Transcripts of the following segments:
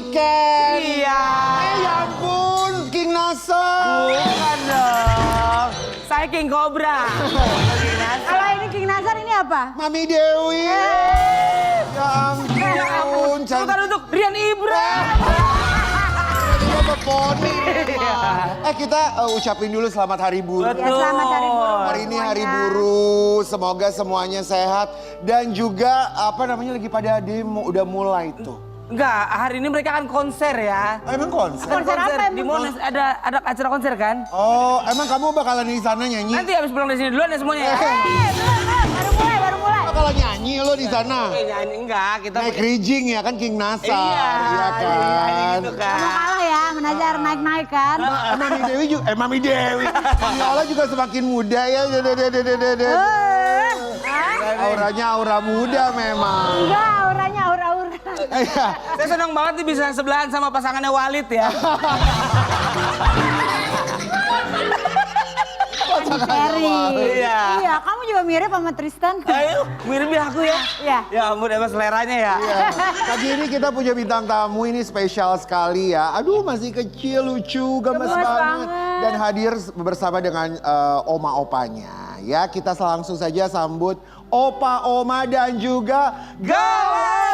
weekend. Iya. Ya ampun, King Nasar. Bukan dong. Saya King Cobra. Kalau ini King Nasar ini apa? Mami Dewi. Ya ampun. Bukan untuk Rian Ibra. Apa poni? Kita ucapin dulu selamat Hari Buruh. Ya, selamat Hari Buruh. Hari ini Hari Buruh, semoga semuanya sehat dan juga apa namanya lagi pada demo udah mulai tuh. Enggak, hari ini mereka kan konser ya. Emang konser? Konser apa Di emang? Monas ada acara konser kan? Oh, emang kamu bakalan di sana nyanyi? Nanti habis pulang dari sini duluan ya semuanya ya. Belum, baru mulai. Bakalan nyanyi lo di sana? Nyanyi enggak, kita Naik rijing ya kan King Nasar. Iya, Iya kan? gitu Kamu kan. kalah ya, Menazar naik-naik kan. Mami Dewi juga, Mami Dewi. Viola juga semakin muda ya. Auranya aura muda memang. Enggak, auranya aura-aura. Iya. Saya senang banget nih bisa sebelahan sama pasangannya Walid ya. Ferry. Iya. Iya, kamu juga mirip sama Tristan. Ayo, mirip ya aku ya. Iya. Ya ampun, emang seleranya ya. Iya. Pagi ini kita punya bintang tamu ini spesial sekali ya. Aduh masih kecil, lucu, gemes banget. Dan hadir bersama dengan oma-opanya. Ya kita langsung saja sambut opa, oma dan juga Gala.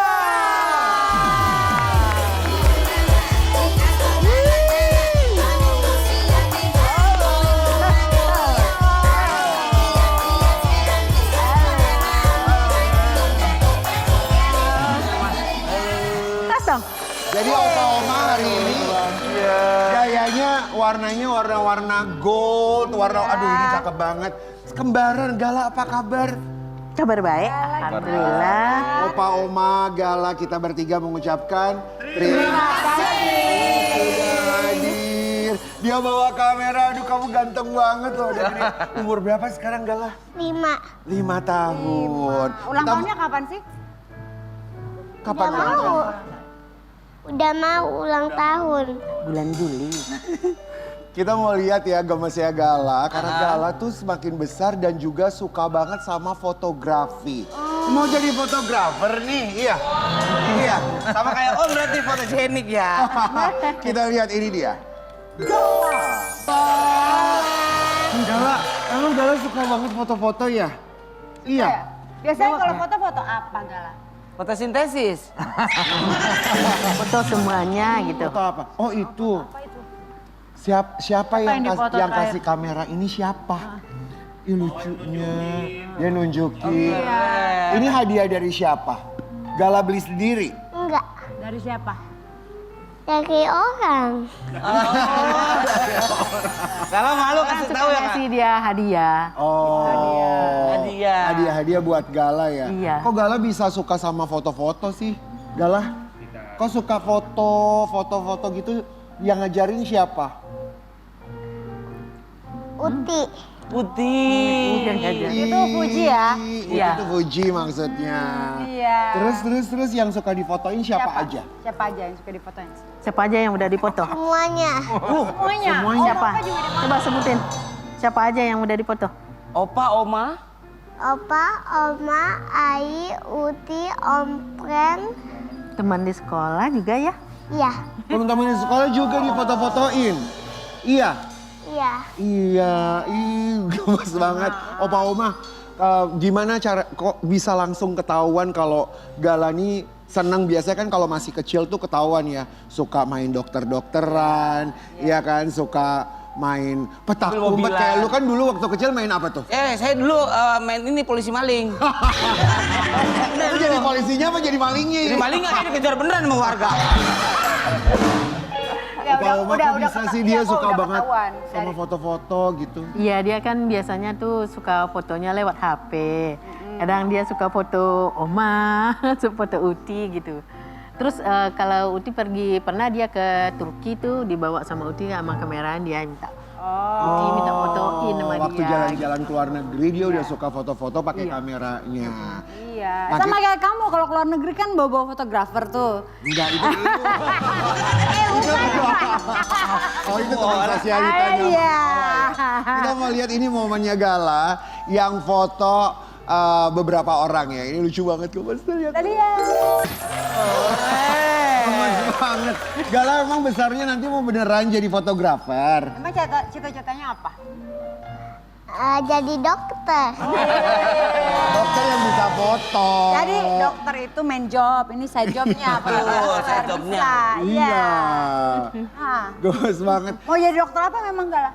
Jadi opa oma hari ini gayanya warnanya warna-warna gold, aduh ini cakep banget. Kembaran Gala apa kabar? Kabar baik, alhamdulillah. Opa oma Gala kita bertiga mengucapkan terima kasih sudah hadir. Dia bawa kamera, aduh kamu ganteng banget loh. Dari umur berapa sekarang Gala? 5. 5 tahun. Ulang tahunnya kapan sih? Kapan Udah ulang mau. tahun? Udah mau ulang tahun. Bulan Juli. Kita mau lihat ya gemesnya Gala, karena Gala tuh semakin besar dan juga suka banget sama fotografi. Mau jadi fotografer nih, iya. Iya. Sama kayak Om berarti fotogenik ya. Kita lihat ini dia. Gala, emang Gala suka banget foto-foto ya? Iya. Biasanya kalau foto-foto apa, Gala? Fotosintesis. Foto semuanya gitu. Foto apa? Oh itu. Siapa yang kasih kamera ini siapa? Ih lucunya. Dia nunjukin. Ini hadiah dari siapa? Gala beli sendiri? Enggak. Dari siapa? Dari orang. Kalau malu kasih tahu ya Kak. Kasih dia hadiah. Oh. Hadiah. Hadiah buat Gala ya? Iya. Kok Gala bisa suka sama foto-foto sih? Gala? Kok suka foto-foto gitu yang ngajarin siapa? Uti. Putih. Itu Fuji ya? Iya. Itu Fuji maksudnya. Iya. Terus yang suka difotoin siapa aja? Siapa aja yang suka difotoin? Siapa aja yang udah dipoto? Semuanya. Semuanya. Semuanya. Siapa? Coba sebutin. Siapa aja yang udah dipoto? Opa, Oma. Opa, Oma, Ai, Uti, Om Pren. Teman di sekolah juga ya? Iya. Teman-teman di sekolah juga difoto-fotoin. Iya. Iya. Iya, gemes banget. Opa Oma, gimana cara kok bisa langsung ketahuan kalau Gala nih seneng? Biasanya kan kalau masih kecil tuh ketahuan ya, suka main dokter-dokteran, ya kan, suka main petak umpet. Kayak lu kan dulu waktu kecil main apa tuh? Saya dulu main ini polisi maling. Lu jadi polisinya apa jadi malingnya? Jadi maling nggak dikejar beneran sama warga. Opa Oma kok bisa sih dia suka banget ketahuan sama foto-foto gitu? Iya, dia kan biasanya tuh suka fotonya lewat HP. Kadang dia suka foto Oma, foto Uti gitu. Terus kalau Uti pernah dia ke Turki tuh dibawa sama Uti sama kamera dia minta. Uti minta fotoin sama dia. Waktu jalan-jalan ke luar negeri dia udah suka foto-foto pakai kameranya. Iya. Nah, Sama kayak kamu kalau keluar negeri kan bawa fotografer tuh. Enggak, itu. Oh itu teman sosialitanya. Iya. Kita mau lihat ini momennya Gala yang foto beberapa orang ya. Ini lucu banget, coba lihat. Tadi ya. Gemes banget. Gala emang besarnya nanti mau beneran jadi fotografer. Emang cita-citanya apa? Jadi dokter. Dokter yang bisa foto. Jadi dokter itu main job, ini side jobnya. side jobnya. Iya. Ah. Gemes banget. Mau jadi dokter apa memang Gala?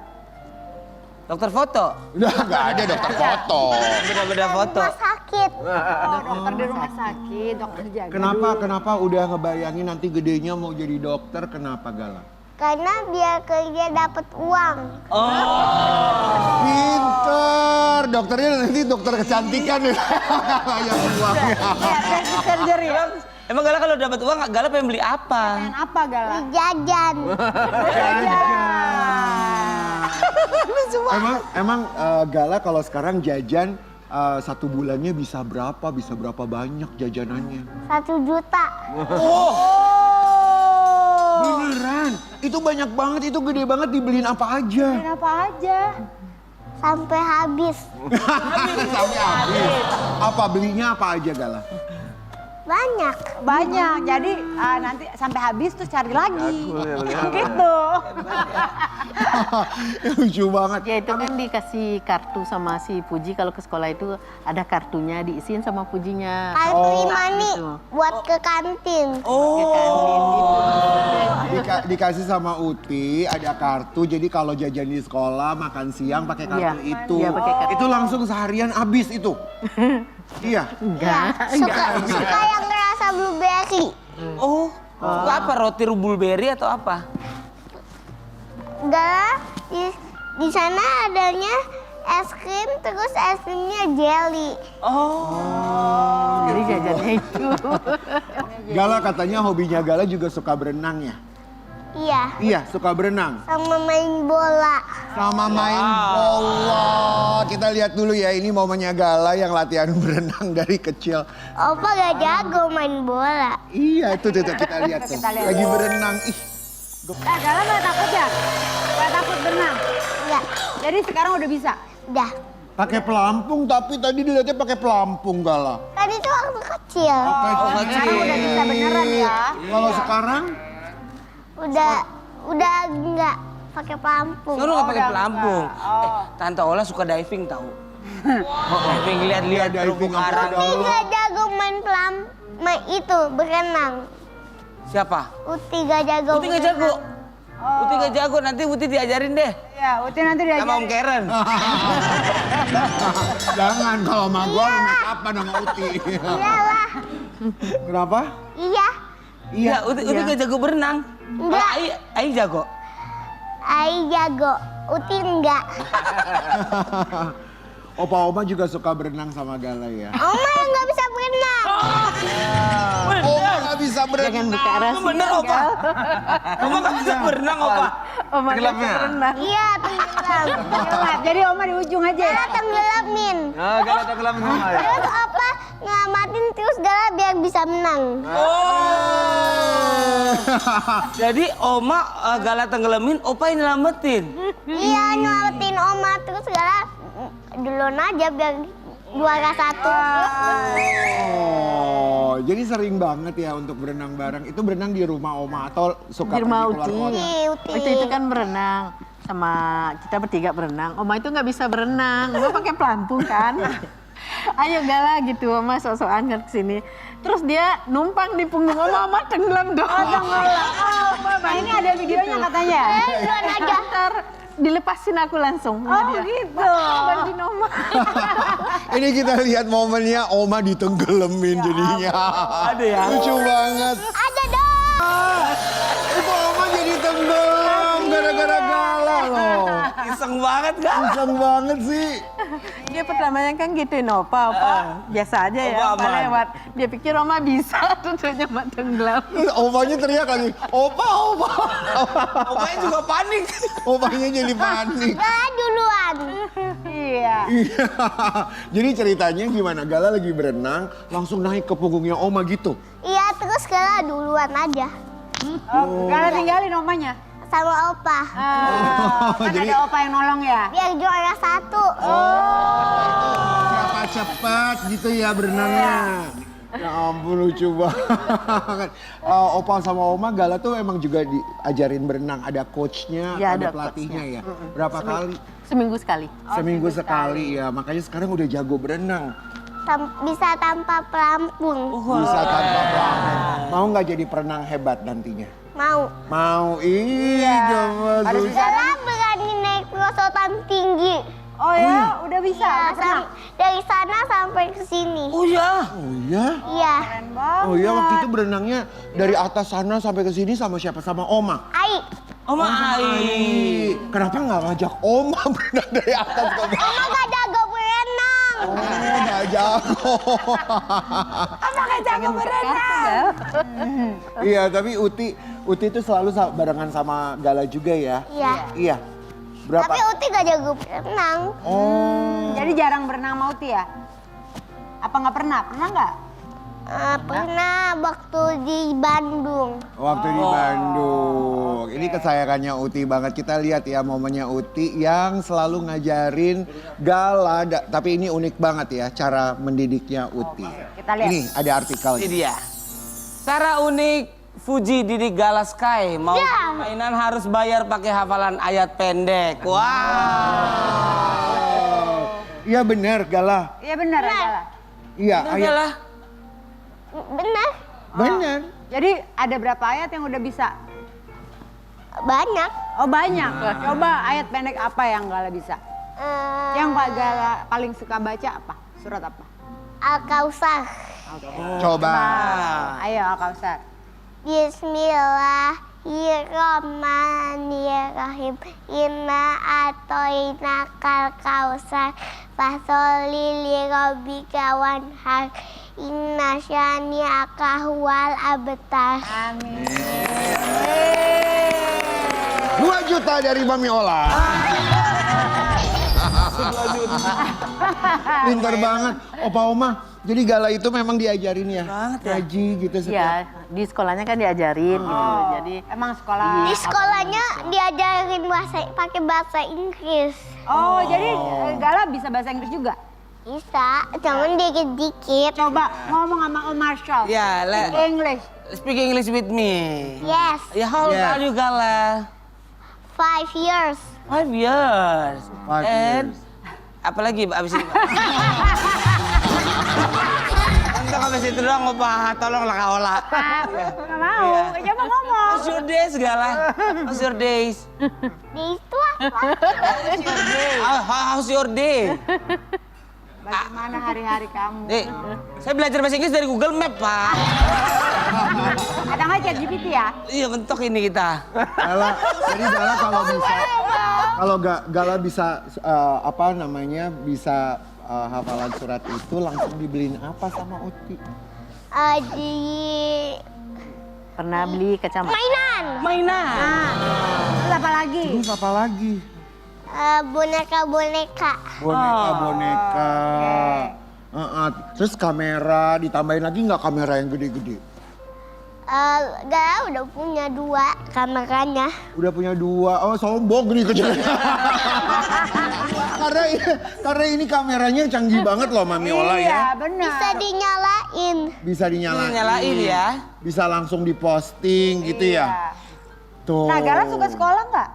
Dokter foto. Udah nggak ada dokter foto. Beda-beda foto. Rumah sakit. Oh, dokter di rumah sakit, dokter jaga. Kenapa udah ngebayangin nanti gedenya mau jadi dokter? Kenapa Gala? Karena biar kerja dapat uang. Pinter, dokternya nanti dokter kecantikan ya. Yang uangnya. Plastic surgery. Emang Gala kalau dapat uang, Gala pengen beli apa? Pengen apa Gala? Jajan. Emang Gala kalau sekarang jajan satu bulannya bisa berapa banyak jajanannya? 1 juta. Beneran? Itu banyak banget, itu gede banget dibeliin apa aja? Apa aja? Sampai habis. Sampai habis. Apa belinya apa aja Gala? Banyak. Jadi nanti sampai habis terus cari lagi. Gitu. Lucu banget. Ya itu kan dikasih kartu sama si Puji, kalau ke sekolah itu ada kartunya diisiin sama Pujinya. Kartu e-money gitu. buat ke kantin. Ke kantin gitu. Dikasih sama Uti, ada kartu. Jadi kalau jajan di sekolah, makan siang pakai kartu Iya. itu. Iya, pakai kartu. Itu langsung seharian habis itu. Iya. Enggak. Suka yang rasa blueberry. Oh, itu apa? Roti blueberry atau apa? Enggak, di sana adanya es krim, terus es krimnya jelly. Oh. Jadi jajannya itu. Gala katanya hobinya Gala juga suka berenang ya? Iya, Iya, suka berenang. sama main bola. Sama main bola. Kita lihat dulu ya, ini momennya Gala yang latihan berenang dari kecil. Opa gak jago main bola. Iya, itu kita lihat tuh. Lagi berenang. Ih, Gala nggak takut ya? Nggak takut berenang? Enggak, Jadi sekarang udah bisa? udah. pakai pelampung, tapi tadi dilihatnya pakai pelampung Gala. Kan itu waktu kecil. Sekarang udah bisa beneran ya? Kalau sekarang Udah enggak pakai pelampung. Sekarang nggak pakai pelampung. Tante Ola suka diving tahu. Diving lihat-lihat Iya, diving terumbu karang. apa Uti gak jago main itu berenang. Siapa? Uti gak jago. Uti nggak jago. Uti nggak jago, nanti Uti diajarin deh. Ya, Uti nanti diajarin. Sama Om Karen. jangan, kalau sama gua make up sama Uti. Iyalah. Kenapa? Iya. Iya, Uti nggak jago berenang. Enggak. Ai jago. Ai jago. Uti enggak. Opa-oma juga suka berenang sama Gala ya. Oma yang nggak bisa berenang. Oma nggak bisa Jangan berenang. buka rahasia. Bener Opa. Oma nggak bisa berenang Opa. Oma nggak bisa berenang. Iya tenggelam. Jadi Oma di ujung aja ya? Gala tenggelamin. Gala tenggelam sama ya. Terus apa ngelamatin terus Gala biar bisa menang. Jadi Oma Gala tenggelamin, Opa yang nyelamatin. Iya nyelamatin Oma terus Gala duluan aja biar juara 1. Oh, jadi sering banget ya untuk berenang bareng. Itu berenang di rumah Oma atau suka Di rumah pergi keluar Uti. kota? Uti. Itu kan berenang. Sama kita bertiga berenang. Oma itu nggak bisa berenang. Oma pakai pelampung kan. Ayo Gala gitu, Oma sok-sokan ke sini. Terus dia numpang di punggung Oma tenggelam dong. Nah, ini ada videonya katanya. Duluan aja. Ntar dilepasin aku langsung sama dia. Gitu. Bantuin Oma. Ini kita lihat momennya Oma ditenggelamin jadinya. Ada ya? Lucu banget. Ada dong. Itu Oma jadi tenggelam gara-gara Gala loh. Iseng banget Gala. Iseng banget sih. Dia pertamanya kan gituin Opa biasa aja ya, Opa Opa aman. lewat. Dia pikir Oma bisa, tentunya Oma tenggelam. Terus Omanya teriak lagi, Opa. Opanya juga panik. Opanya jadi panik. Gala duluan. Iya. Iya. Jadi ceritanya gimana? Gala lagi berenang, langsung naik ke punggungnya Oma gitu. Iya terus Gala duluan aja. Gala tinggalin Omanya. Sama Opa. Kan Jadi- ada Opa yang nolong ya? Biar juara 1. Siapa cepat gitu ya berenangnya. Ya ampun lucu banget. Opa sama Oma Gala tuh emang juga diajarin berenang. Ada coachnya, Ya, ada ada pelatihnya coachnya. ya. Berapa kali? Seminggu sekali. Seminggu sekali ya. Makanya sekarang udah jago berenang. Bisa tanpa pelampung. Bisa tanpa pelampung. Mau nggak jadi perenang hebat nantinya? Mau. Mau, gemes. Gala berani naik perosotan tinggi. Oh ya, udah bisa. Iya, udah pernah. dari sana sampai ke sini. Oh ya. Oh iya? Iya. Keren banget. Oh iya waktu itu berenangnya dari atas sana sampai ke sini sama siapa? Sama Oma. Ai, Oma Ai. Kenapa nggak ngajak Oma berenang dari atas ke bawah? Oma gak jago berenang. Oh nggak jago. Jago berenang. Iya tapi Uti itu selalu barengan sama Gala juga ya? Iya. Iya. Berapa? Tapi Uti gak jago berenang. Oh. Jadi jarang berenang sama Uti ya? Apa nggak pernah? Pernah nggak? Pernah waktu di Bandung. Waktu di Bandung. Ini kesayangannya Uti banget. Kita lihat ya momennya Uti yang selalu ngajarin Gala. Tapi ini unik banget ya cara mendidiknya Uti. Kita lihat. Ini ada Ini artikelnya. dia. Cara unik Fuji didik Gala Sky. Mau mainan harus bayar pakai hafalan ayat pendek. Wow. Iya benar Gala. Iya benar ya, Gala. Iya Bener, ayat. Gala? Benar, Benar. Jadi ada berapa ayat yang udah bisa? banyak. Oh banyak. Coba ayat pendek apa yang Gala bisa? Yang Pak Gala paling suka baca apa? Surat apa? Al-Kausar. Coba. Ayo Al-Kausar. Bismillahirrahmanirrahim. Inna atoina kal kausar. Fasoli li rabbika wanhar. Inna syani'aka huwal abtar. Amin. 2 juta dari Mami Ola. Pinter banget. Opa Oma, jadi Gala itu memang diajarin ya? Banget ya. Ngaji gitu setiap. Ya, di sekolahnya kan diajarin gitu. Jadi Emang sekolah. Di sekolahnya diajarin pakai bahasa Inggris. Oh jadi Gala bisa bahasa Inggris juga? Bisa, cuman dikit-dikit. Coba ngomong sama Om Marshall. Ya, English. speak English with me. Yes, Ya, how old Yes. are you, Gala? 5 years. 5 years. 5 And years. apalagi abis ini, Pak? Untuk abis itu doang, Opa. Tolonglah Kak Ola. Nggak mau. Coba ngomong. How's your days, Gala? How's your days? Dia itu apa? How's your day? Bagaimana hari-hari kamu? Dek, saya belajar bahasa Inggris dari Google Map, Pak. Ada nggak ChatGPT ya? Iya, mentok ini kita. Gala, jadi Gala kalau bisa, Gala bisa apa namanya bisa hafalan surat itu langsung dibeliin apa sama Uti? Di pernah beli kacamata. mainan. Mainan. Terus apa lagi? Terus apa lagi? Boneka-boneka. Boneka-boneka. Terus kamera, ditambahin lagi nggak kamera yang gede-gede? Gak udah punya 2 kameranya. Udah punya 2, oh sombong nih kecil. karena ini kameranya canggih banget loh Mami Ola Iya ya. benar. Bisa dinyalain. Bisa dinyalain. Nyalain ya. Bisa langsung diposting gitu Iya. ya. Tuh. Nah Gala suka sekolah nggak?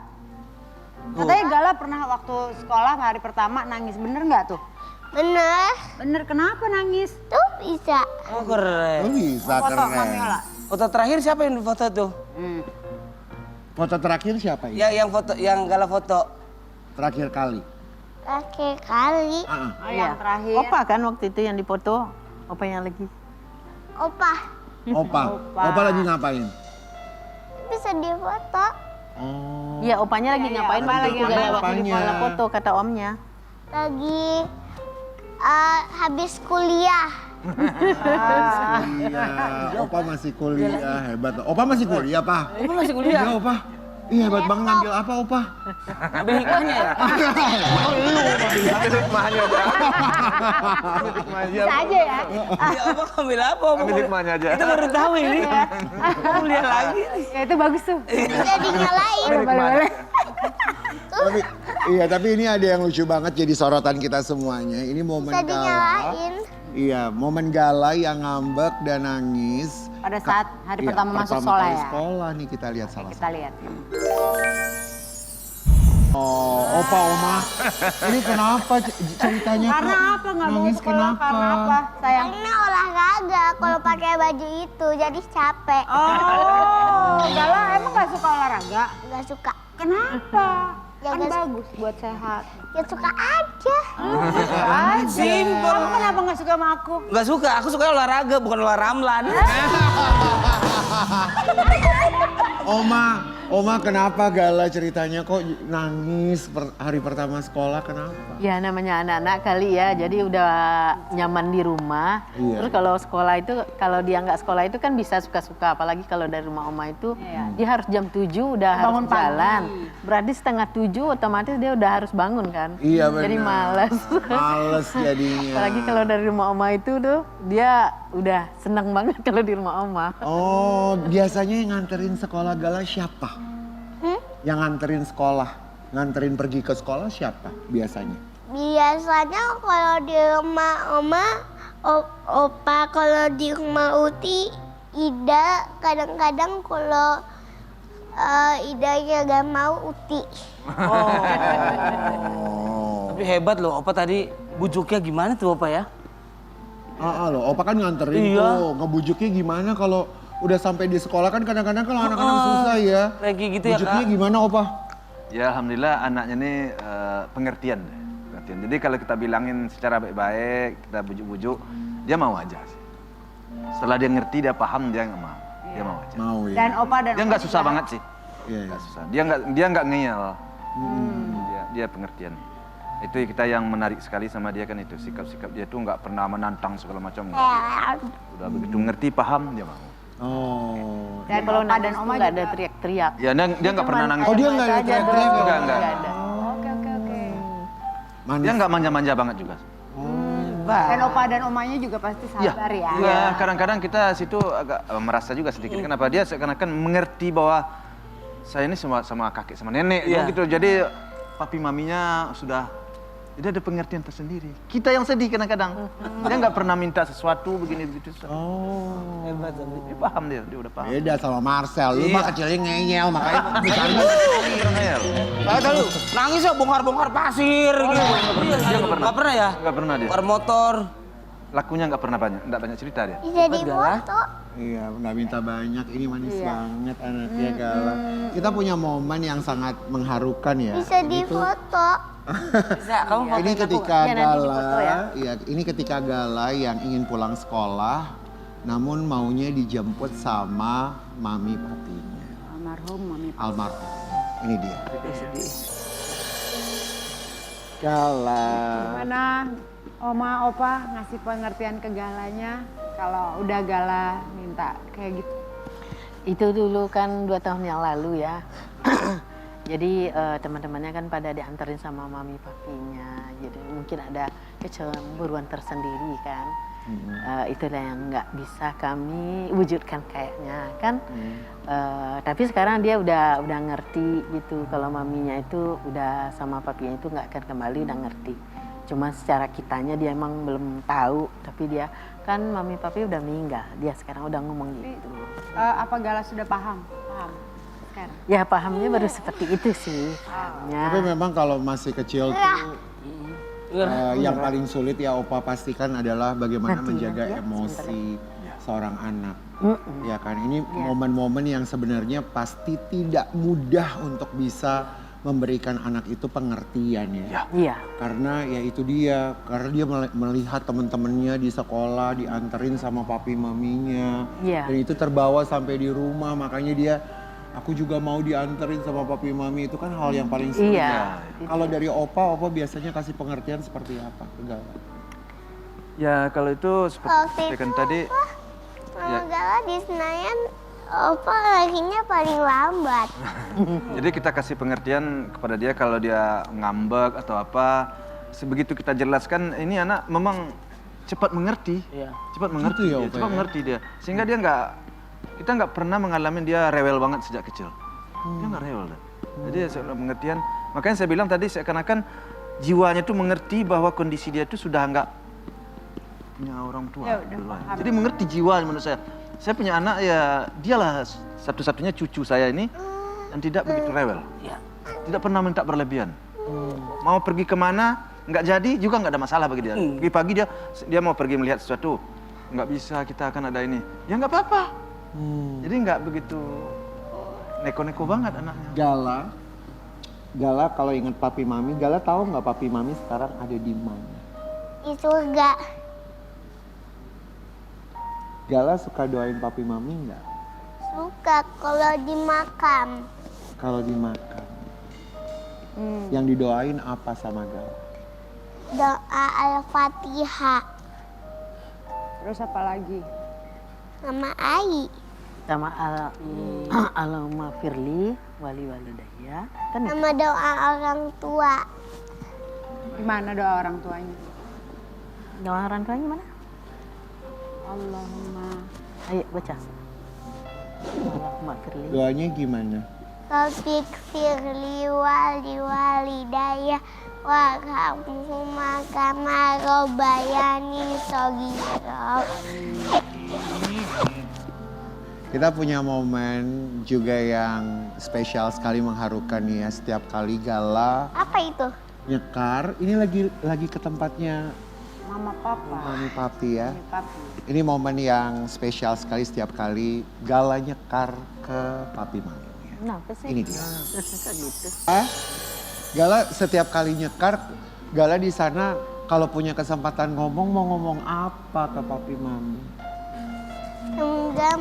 Katanya Gala pernah waktu sekolah hari pertama nangis, bener nggak tuh? Bener. Bener, kenapa nangis? Tuh bisa. Oh, keren. Oh, bisa Foto keren. Mami Ola. Foto terakhir siapa yang foto tuh? Foto terakhir siapa ini? Ya, yang foto, yang Gala foto. Terakhir kali. Terakhir kali. Oh, yang terakhir. Opa kan waktu itu yang dipoto. Opa yang lagi. Opa. Opa. Opa lagi ngapain? Bisa difoto. Oh. Iya, opanya lagi ngapain Opa waktu lagi itu ngapain Gala waktu di opanya? foto kata omnya. Lagi habis kuliah. Iya. Opa masih kuliah, hebat. Opa masih kuliah, Pak? Opa masih kuliah? Iya, Opa. Iya, hebat banget ngambil apa, Opa? Ambil hikmahnya ya? Bisa aja ya. Ya, Opa ambil apa? Opa ambil hikmahnya aja. Kita baru tahu ini. Kuliah lagi nih. Ya itu bagus tuh. Bisa dinyalain. Boleh. Tapi ini ada yang lucu banget jadi sorotan kita semuanya. Ini momen Bisa Gala. dinyalain. Iya, momen Gala yang ngambek dan nangis. Pada saat hari Iya, pertama masuk pertama sekolah kali ya? sekolah nih kita lihat Kita sama-sama. lihat. Oh, Opa, Oma. Ini kenapa ceritanya Karena kok apa nggak mau nangis sekolah? Karena apa sayang? Karena olahraga kalau pakai baju itu jadi capek. Oh, Gala emang gak suka olahraga? Gak suka. Kenapa? Ya, Kan nggak suka. bagus buat sehat. Ya suka aja. Simpel. Kamu kenapa gak suka sama aku? Gak suka, aku suka olahraga bukan olahramlan. Oma kenapa Gala ceritanya kok nangis hari pertama sekolah kenapa? Ya namanya anak-anak kali ya, jadi udah nyaman di rumah. Iya. Terus kalau sekolah itu, kalau dia nggak sekolah itu kan bisa suka-suka. Apalagi kalau dari rumah oma itu, dia harus jam 7 udah Bangun harus jalan. pagi. Berarti setengah 7 otomatis dia udah harus bangun kan. Iya benar. Jadi malas. Males jadinya. Apalagi kalau dari rumah oma itu tuh, dia udah seneng banget kalau di rumah oma. Oh, biasanya yang nganterin sekolah Gala siapa? Yang nganterin sekolah, nganterin pergi ke sekolah siapa biasanya? Biasanya kalau di rumah Oma, Opa, kalau di rumah Uti, Ida. Kadang-kadang kalau Idanya gak mau, Uti. Oh. Tapi hebat loh, Opa tadi bujuknya gimana tuh Opa ya? Loh, Opa kan nganterin Iya. tuh. Ngebujuknya gimana kalau udah sampai di sekolah kan kadang-kadang kalau anak-anak susah ya. Kayak gitu ya Bujuknya Kak? gimana Opa? Ya alhamdulillah anaknya ini pengertian. Jadi kalau kita bilangin secara baik-baik, kita bujuk-bujuk, dia mau aja sih. Setelah dia ngerti, dia paham, dia nggak mau. Dia mau aja. Mau ya. Dan Opa dan Dia nggak susah banget sih. Iya, iya. Nggak susah. Dia nggak ngeyel. Dia pengertian. Itu kita yang menarik sekali sama dia kan itu. Sikap-sikap dia tuh nggak pernah menantang segala macam. Udah begitu ngerti, paham, dia mau. Oh. Dan Kalau Opa dan nangis Oma tuh nggak ada juga. teriak-teriak. Ya dia nggak pernah nangis. Oh, dia nggak ada Aja teriak-teriak doang. ya? Nggak ada. Oke. Manis. Dia nggak manja-manja banget juga. Dan Opa dan Omanya juga pasti sabar ya. Iya, kadang-kadang kita situ agak merasa juga sedikit. Kenapa dia seakan-akan mengerti bahwa saya ini sama kakek sama nenek gitu. Jadi papi maminya sudah, dia ada pengertian tersendiri. Kita yang sedih kadang-kadang. Dia nggak pernah minta sesuatu begini begitu. Oh. Hebat tapi. Dia paham dia udah paham. Beda sama Marcel. Lu mah kecilnya ngeyel makanya misalnya. Saya tahu, nangis ya bongkar-bongkar pasir gitu. Iya, Dia nggak pernah. Nggak pernah ya? Nggak pernah dia. Bongkar motor. Lakunya nggak pernah banyak, nggak banyak cerita dia. Bisa di foto. Iya, nggak minta banyak. Ini manis banget anaknya Gala. Kita punya momen yang sangat mengharukan ya. Bisa di foto. Bisa, kamu Ini ketika Ya, nanti Gala, difoto ya. iya, ini ketika Gala yang ingin pulang sekolah, namun maunya dijemput sama mami papinya, Almarhum Mami. almarhum. Ini dia. Gala. Gimana Oma, Opa ngasih pengertian ke Galanya kalau udah Gala minta kayak gitu? Itu dulu kan 2 tahun yang lalu ya. Jadi teman-temannya kan pada diantarin sama mami papinya. Jadi mungkin ada kecemburuan tersendiri kan. Itulah yang nggak bisa kami wujudkan kayaknya kan. Tapi sekarang dia udah ngerti gitu. Kalau maminya itu udah sama papinya itu nggak akan kembali, udah ngerti. Cuma secara kitanya dia emang belum tahu. Tapi dia kan mami papi udah meninggal. Dia sekarang udah ngomong gitu. Apa Gala sudah paham? Paham sekarang? Ya pahamnya baru seperti itu sih. Pahamnya. Tapi memang kalau masih kecil tuh yang paling sulit ya Opa pastikan adalah bagaimana menjaga emosi seorang anak. Ya kan, ini momen-momen yang sebenarnya pasti tidak mudah untuk bisa memberikan anak itu pengertian ya. Iya. Karena ya itu dia, karena dia melihat teman-temannya di sekolah dianterin sama papi maminya. Iya. Dan itu terbawa sampai di rumah, makanya dia aku juga mau dianterin sama papi mami, itu kan hal yang paling sulit. Iya. Kalau dari Opa biasanya kasih pengertian seperti apa ke Gala? Ya kalau itu seperti Waktu saya kan itu tadi, Mama Gala di Senayan, Opa lakinya paling lambat. jadi kita kasih pengertian kepada dia kalau dia ngambek atau apa. Sebegitu kita jelaskan, ini anak memang cepat mengerti, Iya. cepat mengerti, Gitu ya, dia, Opa, cepat ya? mengerti dia. Sehingga dia kita nggak pernah mengalami dia rewel banget sejak kecil. Dia nggak rewel. Jadi saya pengertian. Makanya saya bilang tadi seakan-akan jiwanya tuh mengerti bahwa kondisi dia itu sudah nggak punya orang tua. Ya udah, duluan. paham. Jadi mengerti jiwa menurut saya. Saya punya anak ya dialah satu-satunya cucu saya ini yang tidak begitu rewel. Ya. Tidak pernah minta berlebihan. Mau pergi kemana nggak jadi juga nggak ada masalah bagi dia. Pagi-pagi dia mau pergi melihat sesuatu. Nggak bisa, kita akan ada ini. Ya nggak apa-apa. Jadi nggak begitu neko-neko banget anaknya. Gala kalau ingat papi mami, Gala tahu nggak papi mami sekarang ada di mana? Di surga. Gala suka doain papi mami nggak? Suka kalau di makam. Kalau di makam. Yang didoain apa sama Gala? Doa Al-Fatihah. Terus apa lagi? Sama Ai. Sama Allahumma firli wali walidayya. Kan itu. Sama doa orang tua. Gimana doa orang tuanya? Doa orang tuanya mana? Allahumma. Ayo baca. Allahumma firli. Doanya gimana? Rabbik firli wali walidayya warhamhuma kama rabbayani shaghira. Kita punya momen juga yang spesial sekali, mengharukan nih ya. Setiap kali Gala Apa itu? nyekar, ini lagi ke tempatnya Mama papa. mami papi ya. Mami papi. Ini momen yang spesial sekali setiap kali Gala nyekar ke papi mami. Kenapa sih? Ini dia. Kok gitu? Gala setiap kali nyekar, Gala di sana kalau punya kesempatan ngomong, mau ngomong apa ke papi mami? Semoga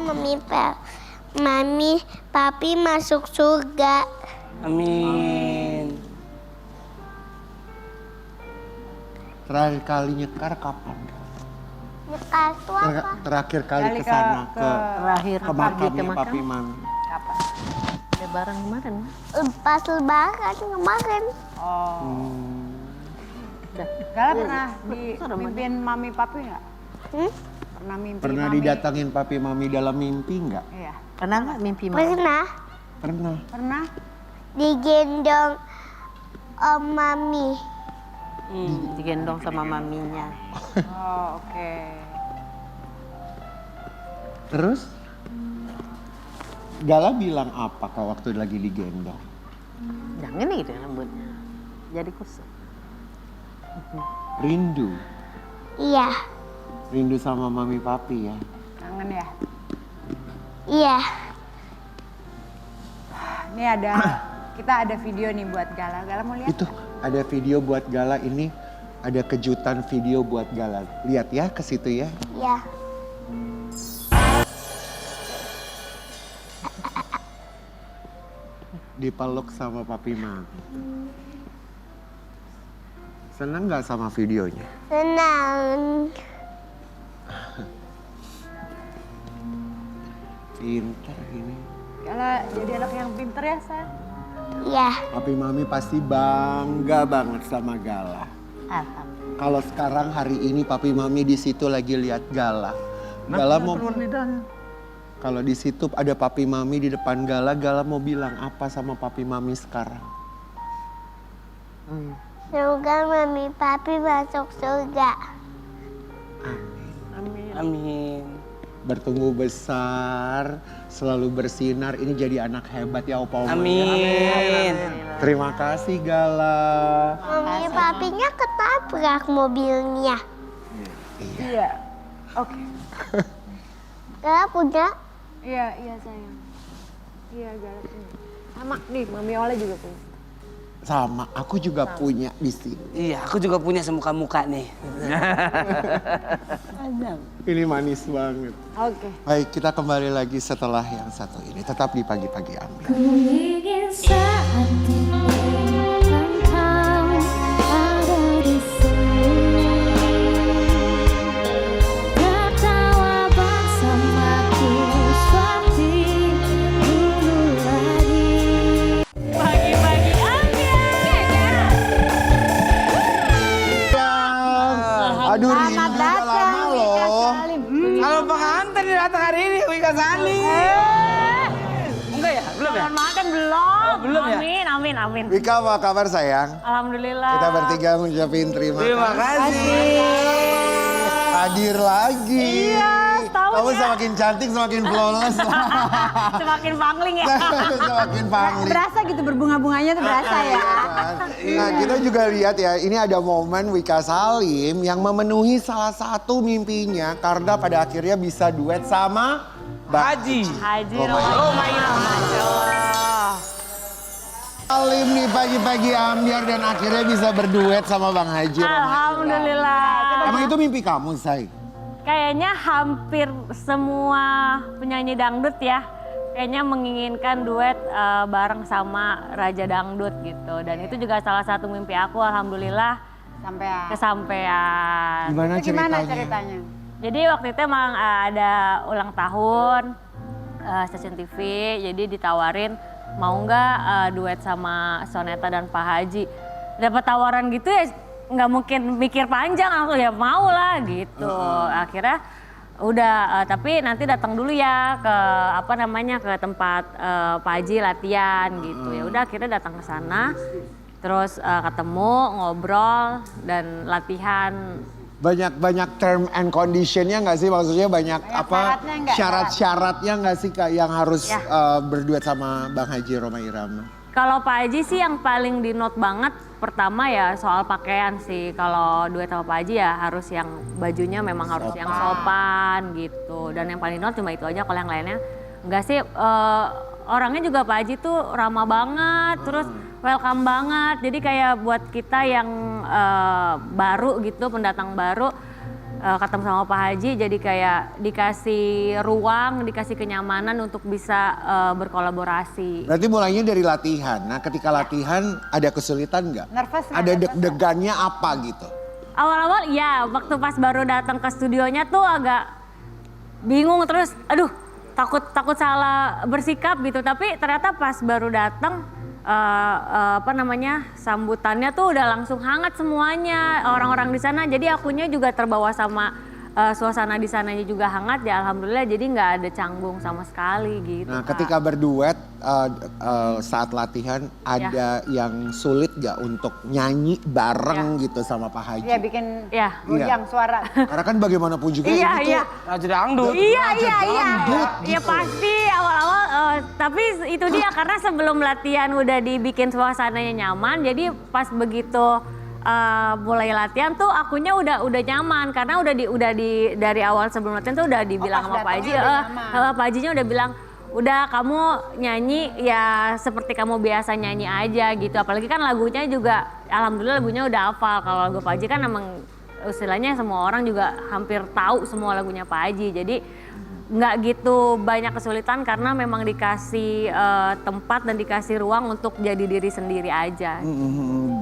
mami papi masuk surga. Amin. Terakhir kali nyekar kapan? Nyekar itu apa? Terakhir kali Kali ke sana ke- ke Terakhir ke pergi makamnya ke papi makam. mami. Kapan? Lebaran kemarin. Pas lebaran kemarin. Oh. Dah. Gala pernah dimimpin mami papi nggak? Pernah mimpi Pernah mami? didatangin papi mami dalam mimpi nggak? Iya. Pernah nggak mimpi mama? Pernah Pernah. Pernah? digendong om mami. Digendong sama maminya. Oh, oke. Terus Gala bilang apa kalau waktu lagi digendong? Jangan nih gitu rambutnya. Jadi kusut. Rindu. Iya, Rindu sama mami papi ya. Kangen ya? iya. Ini kita ada video nih buat Gala. Gala mau lihat? Itu ada video buat Gala ini. Ada kejutan video buat Gala. Lihat ya ke situ ya. Iya. Dipeluk sama papi mami. Senang nggak sama videonya? Senang. Pinter ini. Gala jadi anak yang pinter ya, San? Iya. Papi mami pasti bangga banget sama Gala. Alhamdulillah. Kalau sekarang hari ini papi mami di situ lagi lihat Gala. Gala mau keluar lidahnya. kalau di situ ada papi mami di depan Gala, Gala mau bilang apa sama papi mami sekarang? Semoga mami papi masuk surga. Amin. Bertumbuh besar, selalu bersinar. Ini jadi anak hebat ya Opa Oma. Amin. Terima kasih Gala. Mami papinya ketabrak mobilnya. Iya. Oke. Gala punya? Iya, iya sayang. Iya, Gala punya. Sama nih, Mami Ola juga punya. Sama, aku juga punya di sini. Iya, aku juga punya semuka-muka nih. Ini manis banget. Oke. Baik, kita kembali lagi setelah yang satu ini. Tetap di pagi-pagi Amin. Ku ingin saat ini engkau ada di sini, tertawa bersamaku seperti dulu lagi. Pagi-pagi Aduh, Rini udah lama loh. Kalau pengantin datang hari ini, Wika Salim. Enggak ya? Belum ya? Makan belum? belum ya? Amin, amin, amin. Wika, apa kabar sayang? Alhamdulillah. Kita bertiga mengucapin terima Terima kasih. kasih. hadir lagi. Iya, setahun Kamu ya. semakin cantik, semakin flawless. Semakin bangling ya. Semakin pangling. Berasa gitu berbunga-bunganya tuh berasa ya. Nah, kita juga lihat ya, ini ada momen Wika Salim yang memenuhi salah satu mimpinya karena pada akhirnya bisa duet sama Haji. Haji Roma Irama. Salim nih pagi-pagi ambiar dan akhirnya bisa berduet sama Bang Haji. Alhamdulillah. Emang itu mimpi kamu, Say? Kayaknya hampir semua penyanyi dangdut ya. Kayaknya menginginkan duet bareng sama Raja Dangdut gitu. Dan itu juga salah satu mimpi aku, alhamdulillah Sampai kesampaian. Gimana ceritanya? Jadi waktu itu emang ada ulang tahun stasiun TV, jadi ditawarin mau nggak duet sama Soneta dan Pak Haji. Dapat tawaran gitu ya nggak mungkin mikir panjang, aku ya mau lah gitu. Akhirnya udah, tapi nanti datang dulu ya ke ke tempat Pak Haji latihan gitu. Ya udah akhirnya datang ke sana, terus ketemu, ngobrol dan latihan. Banyak term and conditionnya nggak sih? Maksudnya banyak apa syaratnya nggak? syarat-syaratnya nggak sih Kak yang harus Ya. berduet sama Bang Haji Roma Irama? Kalau Pak Haji sih yang paling di note banget pertama ya soal pakaian sih. Kalau duet sama Pak Haji ya harus yang bajunya memang harus yang sopan gitu. Dan yang paling note cuma itu aja, kalau yang lainnya enggak sih. Orangnya juga Pak Haji tuh ramah banget, terus welcome banget. Jadi kayak buat kita yang baru gitu, pendatang baru, ketemu sama Pak Haji jadi kayak dikasih ruang, dikasih kenyamanan untuk bisa berkolaborasi. Berarti mulainya dari latihan. Nah ketika latihan ada kesulitan nggak? Nervous nggak? Ada deg-degannya apa gitu? Awal-awal ya, waktu pas baru datang ke studionya tuh agak bingung, terus aduh takut salah bersikap gitu. Tapi ternyata pas baru datang sambutannya tuh udah langsung hangat semuanya orang-orang di sana. Jadi akunya juga terbawa sama suasana di sananya juga hangat ya, alhamdulillah. Jadi nggak ada canggung sama sekali gitu. Nah Kak. ketika berduet saat latihan ada yang sulit nggak untuk nyanyi bareng gitu sama Pak Haji? Dia bikin Ya. goyang suara. Karena kan bagaimanapun juga Iya, ini tuh iya. Raja Dangdut. Iya. dangdut Ya gitu. pasti awal-awal, tapi itu dia karena sebelum latihan udah dibikin suasananya nyaman, jadi pas begitu mulai latihan tuh akunya udah nyaman karena udah dari awal sebelum latihan tuh udah dibilang pas sama Pak Haji, datangnya udah nyaman. Pak Hajinya udah bilang udah kamu nyanyi ya seperti kamu biasa nyanyi aja gitu. Apalagi kan lagunya juga alhamdulillah lagunya udah hafal. Kalau lagu Pak Haji kan emang istilahnya semua orang juga hampir tahu semua lagunya Pak Haji. Jadi nggak gitu banyak kesulitan karena memang dikasih tempat dan dikasih ruang untuk jadi diri sendiri aja.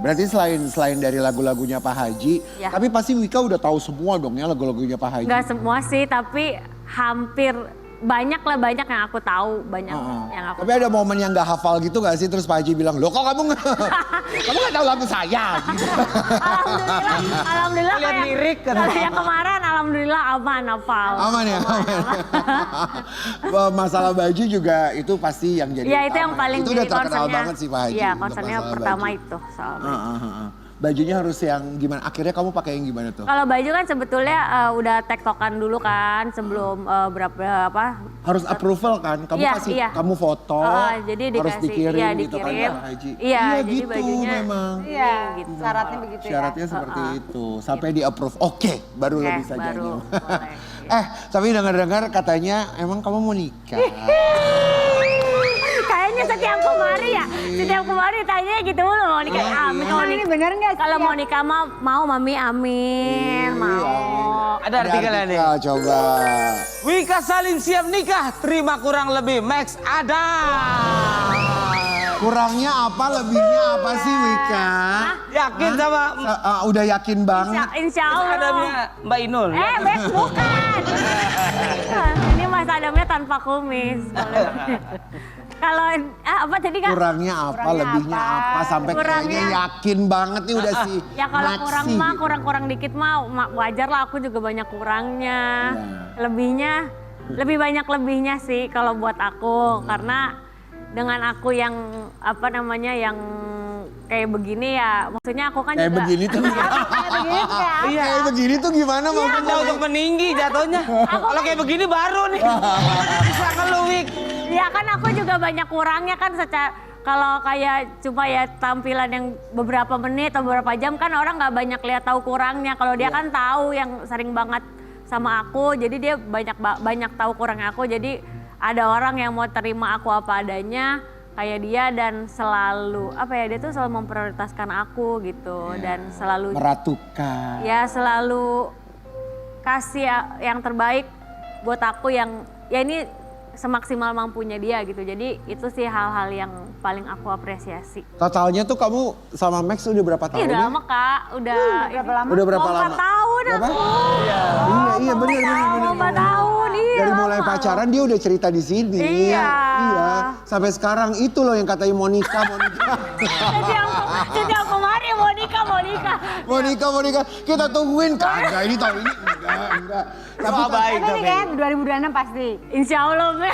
Berarti selain dari lagu-lagunya Pak Haji, Ya. tapi pasti Wika udah tahu semua dong ya lagu-lagunya Pak Haji. Nggak semua sih, tapi hampir banyak yang aku tahu, banyak yang aku Tapi ada momen yang gak hafal gitu gak sih? Terus Pak Haji bilang, loh kok kamu kamu gak tahu lagu saya? Gitu. Alhamdulillah Lihat kayak lirik kan. yang kemarin alhamdulillah aman hafal. Aman ya? Masalah baju juga itu pasti yang jadi Iya itu utama. yang paling Itu udah jadi terkenal concernnya. banget sih Pak Haji. Iya untuk concernnya masalah pertama baju. itu soal baju. Bajunya harus yang gimana? Akhirnya kamu pakai yang gimana tuh? Kalau baju kan sebetulnya udah tektokan dulu kan sebelum berapa Harus approval kan? Kamu Iya, kasih, iya. kamu foto, jadi harus dikasih, dikirim iya, gitu kan dikirim. Pak Haji. Iya, jadi gitu bajunya memang. Iya, gitu. syaratnya begitu ya. Syaratnya seperti itu, sampai di approve. Oke, baru lo Oke, bisa baru nyanyi. boleh, Tapi dengar-dengar katanya emang kamu mau nikah. Kayaknya setiap kemari tanya gitu mulu mau nikah. Amin. Emang ini bener nggak sih? Kalau mau nikah mau mami amin, mau. Ada artikelnya nih. artikel, coba. Wika Salim siap nikah, terima kurang lebih Max ada. Kurangnya apa, lebihnya apa sih Wika? Yakin sama Udah yakin banget. Insya Allah. Adamnya Mbak Inul. Bes bukan. Ini Mas Adamnya tanpa kumis. Kalau apa tadi Kak? Kurangnya apa, lebihnya apa, sampai kayaknya yakin banget nih udah sih. Ya kalau Maxi kurang mah gitu. kurang dikit mah wajar lah, aku juga banyak kurangnya. Lebihnya lebih banyak lebihnya sih kalau buat aku karena dengan aku yang yang kayak begini ya, maksudnya aku kan Kayak juga begini tuh gimana? Iya. Kayak begini tuh gimana Anda maksudnya? untuk meninggi jatuhnya. Kalau kayak begini baru nih. Bisa ngeluwik. Ya kan aku juga banyak kurangnya kan secara kalau kayak cuma ya tampilan yang beberapa menit atau beberapa jam kan orang nggak banyak lihat tahu kurangnya. Kalau dia kan tahu yang sering banget sama aku, jadi dia banyak tahu kurangnya aku. Jadi ada orang yang mau terima aku apa adanya kayak dia dan selalu dia tuh selalu memprioritaskan aku gitu dan selalu Meratukan. ya selalu kasih yang terbaik buat aku yang ya ini semaksimal mampunya dia gitu. Jadi itu sih hal-hal yang paling aku apresiasi. Totalnya tuh kamu sama Max udah berapa tahun? Udah ya? lama Kak, udah berapa lama? Udah berapa mau 4 lama? tahun Berapa? aku. Iya bener. Mau 4 tahun iya. Dari mulai pacaran dia udah cerita di sini. Iya. Iya. Sampai sekarang itu loh yang katanya Monica. Jadi aku mari mau nikah. Monica. Kita tungguin kagak ini tahun ini enggak. Tapi baik Tapi kayak 2026 pasti. Insya Allah, Be.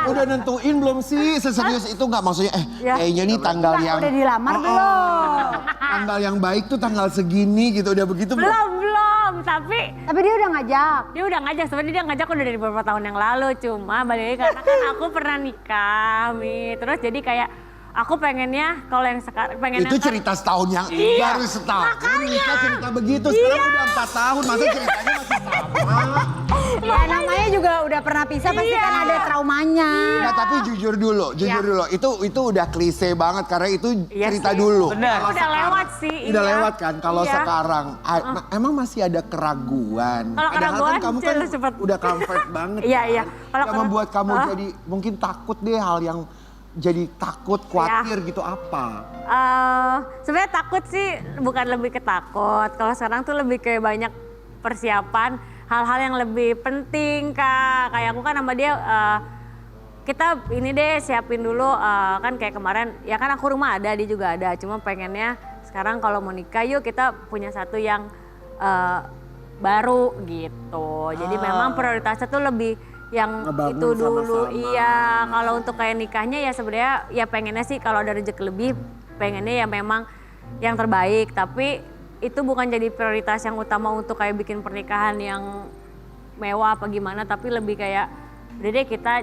udah nentuin belum sih seserius itu nggak maksudnya Ya. kayaknya nih tanggal yang Udah dilamar belum? tanggal yang baik tuh tanggal segini gitu udah begitu Belum, tapi Tapi dia udah ngajak. dia udah ngajak, sebenarnya dia ngajak udah dari beberapa tahun yang lalu, cuma balik lagi karena kan aku pernah nikah, Mi. Terus jadi kayak aku pengennya kalau yang sekarang pengennya Itu kan- cerita setahun yang Iya, baru setahun. Nikah cerita begitu, sekarang udah 4 tahun, masa ceritanya masih sama. Ya namanya juga udah pernah pisah pasti kan ada traumanya. Nah, tapi jujur dulu. Itu udah klise banget karena itu Iya cerita sih. dulu. Benar. udah lewat sih. Udah iya. lewat kan. Kalau Iya. sekarang emang masih ada keraguan. Kalau Padahal keraguan, kan kamu kan cepet. udah comfort banget. Iya, kan. iya. Kalau Yang membuat kamu Hah? jadi mungkin takut deh hal yang jadi takut, khawatir gitu apa? Sebenarnya takut sih bukan lebih ke takut. Kalau sekarang tuh lebih kayak banyak persiapan hal-hal yang lebih penting Kak. Kayak aku kan sama dia kita ini deh siapin dulu kan kayak kemarin ya kan aku rumah ada dia juga ada. Cuma pengennya sekarang kalau mau nikah yuk kita punya satu yang baru gitu. Jadi memang prioritasnya tuh lebih yang Ngebangun itu dulu. sama-sama. Iya, kalau untuk kayak nikahnya ya sebenarnya ya pengennya sih kalau ada rezeki lebih pengennya ya memang yang terbaik, tapi itu bukan jadi prioritas yang utama untuk kayak bikin pernikahan yang mewah apa gimana, tapi lebih kayak udah deh kita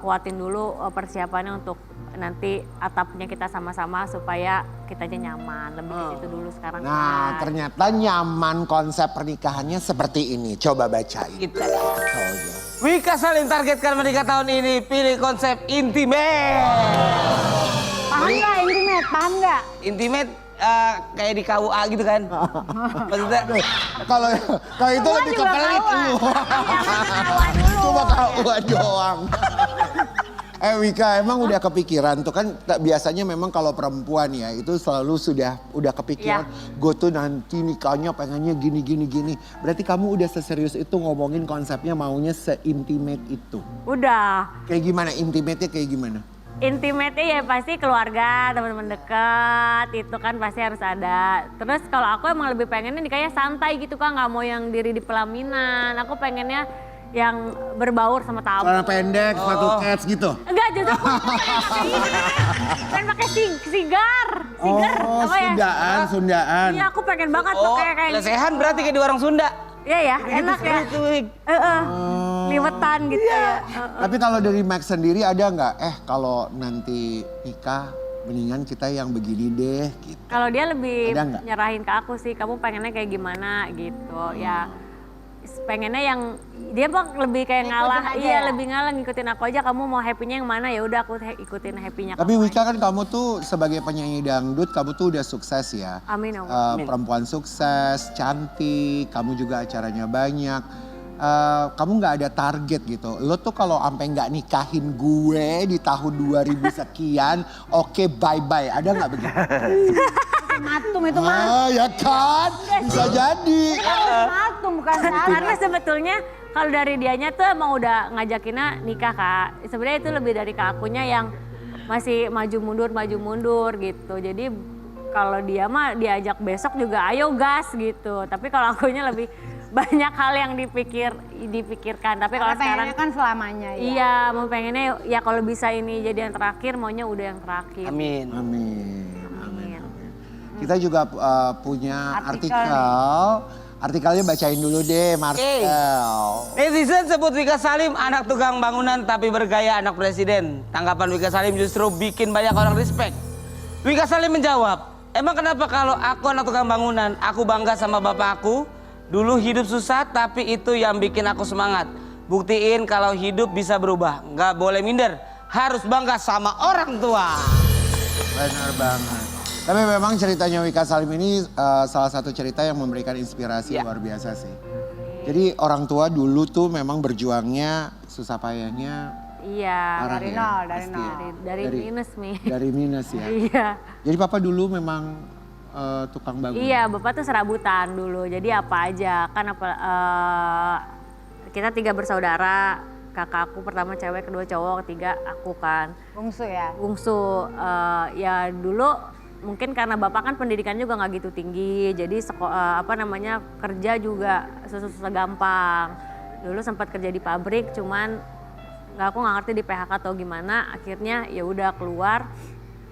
kuatin dulu persiapannya untuk nanti atapnya kita sama-sama supaya kitanya nyaman, lebih ke situ dulu sekarang. Nah, ternyata nyaman konsep pernikahannya seperti ini. Coba bacain. Kita. Oh, iya. Wika Salim targetkan menikah tahun ini pilih konsep intimate. Paham nggak intimate? Paham nggak? Intimate kayak di KUA gitu kan. Maksudnya Kalau itu lebih ke pelit lu. Cuma KUA doang. Wika emang udah kepikiran tuh kan biasanya memang kalau perempuan ya itu selalu udah kepikiran gue tuh nanti nikahnya pengennya gini. Berarti kamu udah seserius itu ngomongin konsepnya maunya se-intimate itu. Udah. Kayak gimana intimate-nya kayak gimana? Intimate-nya ya pasti keluarga, teman-teman dekat, itu kan pasti harus ada. Terus kalau aku emang lebih pengennya nikahnya santai gitu kan, nggak mau yang diri di pelaminan. Aku pengennya yang berbaur sama tamu. Celana pendek, sepatu cats gitu? Enggak, justru aku pengen pakai sigar. Sigar, Oh, apa ya? Sundaan. Iya, aku pengen banget oh, pakai kayak lesehan berarti kayak di warung Sunda. Iya ya, enak ya. Liwetan gitu ya. Tapi kalau dari Max sendiri ada nggak? Kalau nanti nikah mendingan kita yang begini deh gitu. Kalau dia lebih Ada nggak? nyerahin ke aku sih, kamu pengennya kayak gimana gitu. Ya pengennya yang dia bang lebih kayak ngalah, iya lebih ngalah ngikutin aku aja. Kamu mau happy-nya yang mana ya udah aku ikutin happy-nya. Tapi kamu Wika kan kamu tuh sebagai penyanyi dangdut kamu tuh udah sukses ya. Amin, amin. Perempuan sukses, cantik, kamu juga acaranya banyak. Kamu nggak ada target gitu. Lo tuh kalau sampai nggak nikahin gue di tahun 2000 sekian, oke bye-bye. Ada nggak begitu? Matum itu mah. Ya kan? Bisa jadi. Matum bukan salah. Karena sebetulnya kalau dari dianya tuh emang udah ngajakinnya nikah Kak. Sebenarnya itu lebih dari ke akunya yang masih maju mundur gitu. Jadi kalau dia mah diajak besok juga ayo gas gitu. Tapi kalau akunya lebih banyak hal yang dipikirkan. Tapi kalau Karena sekarang pengennya kan selamanya ya. iya, mau pengennya ya kalau bisa ini jadi yang terakhir, maunya udah yang terakhir. Amin. Amin. Amin. Kita juga punya Artikel artikel. Artikelnya bacain dulu deh, Marcel. Netizen sebut Wika Salim anak tukang bangunan tapi bergaya anak presiden. Tanggapan Wika Salim justru bikin banyak orang respect. Wika Salim menjawab, emang kenapa kalau aku anak tukang bangunan, aku bangga sama bapak aku. Dulu hidup susah tapi itu yang bikin aku semangat. Buktiin kalau hidup bisa berubah. Nggak boleh minder, harus bangga sama orang tua. Benar banget. Tapi memang ceritanya Wika Salim ini salah satu cerita yang memberikan inspirasi Ya. luar biasa sih. Jadi orang tua dulu tuh memang berjuangnya susah payahnya Iya, parah dari ya, nol, dari pasti. nol. dari minus nih. Dari minus ya. Iya. Jadi papa dulu memang tukang bangun. Iya, bapak tuh serabutan dulu. Jadi apa aja kan kita 3 bersaudara. Kakak aku pertama cewek, kedua cowok, ketiga aku kan. Bungsu ya. Bungsu, ya dulu mungkin karena bapak kan pendidikannya juga nggak gitu tinggi, jadi kerja juga susah-susah gampang. Dulu sempat kerja di pabrik, cuman aku nggak ngerti di PHK atau gimana. Akhirnya ya udah keluar,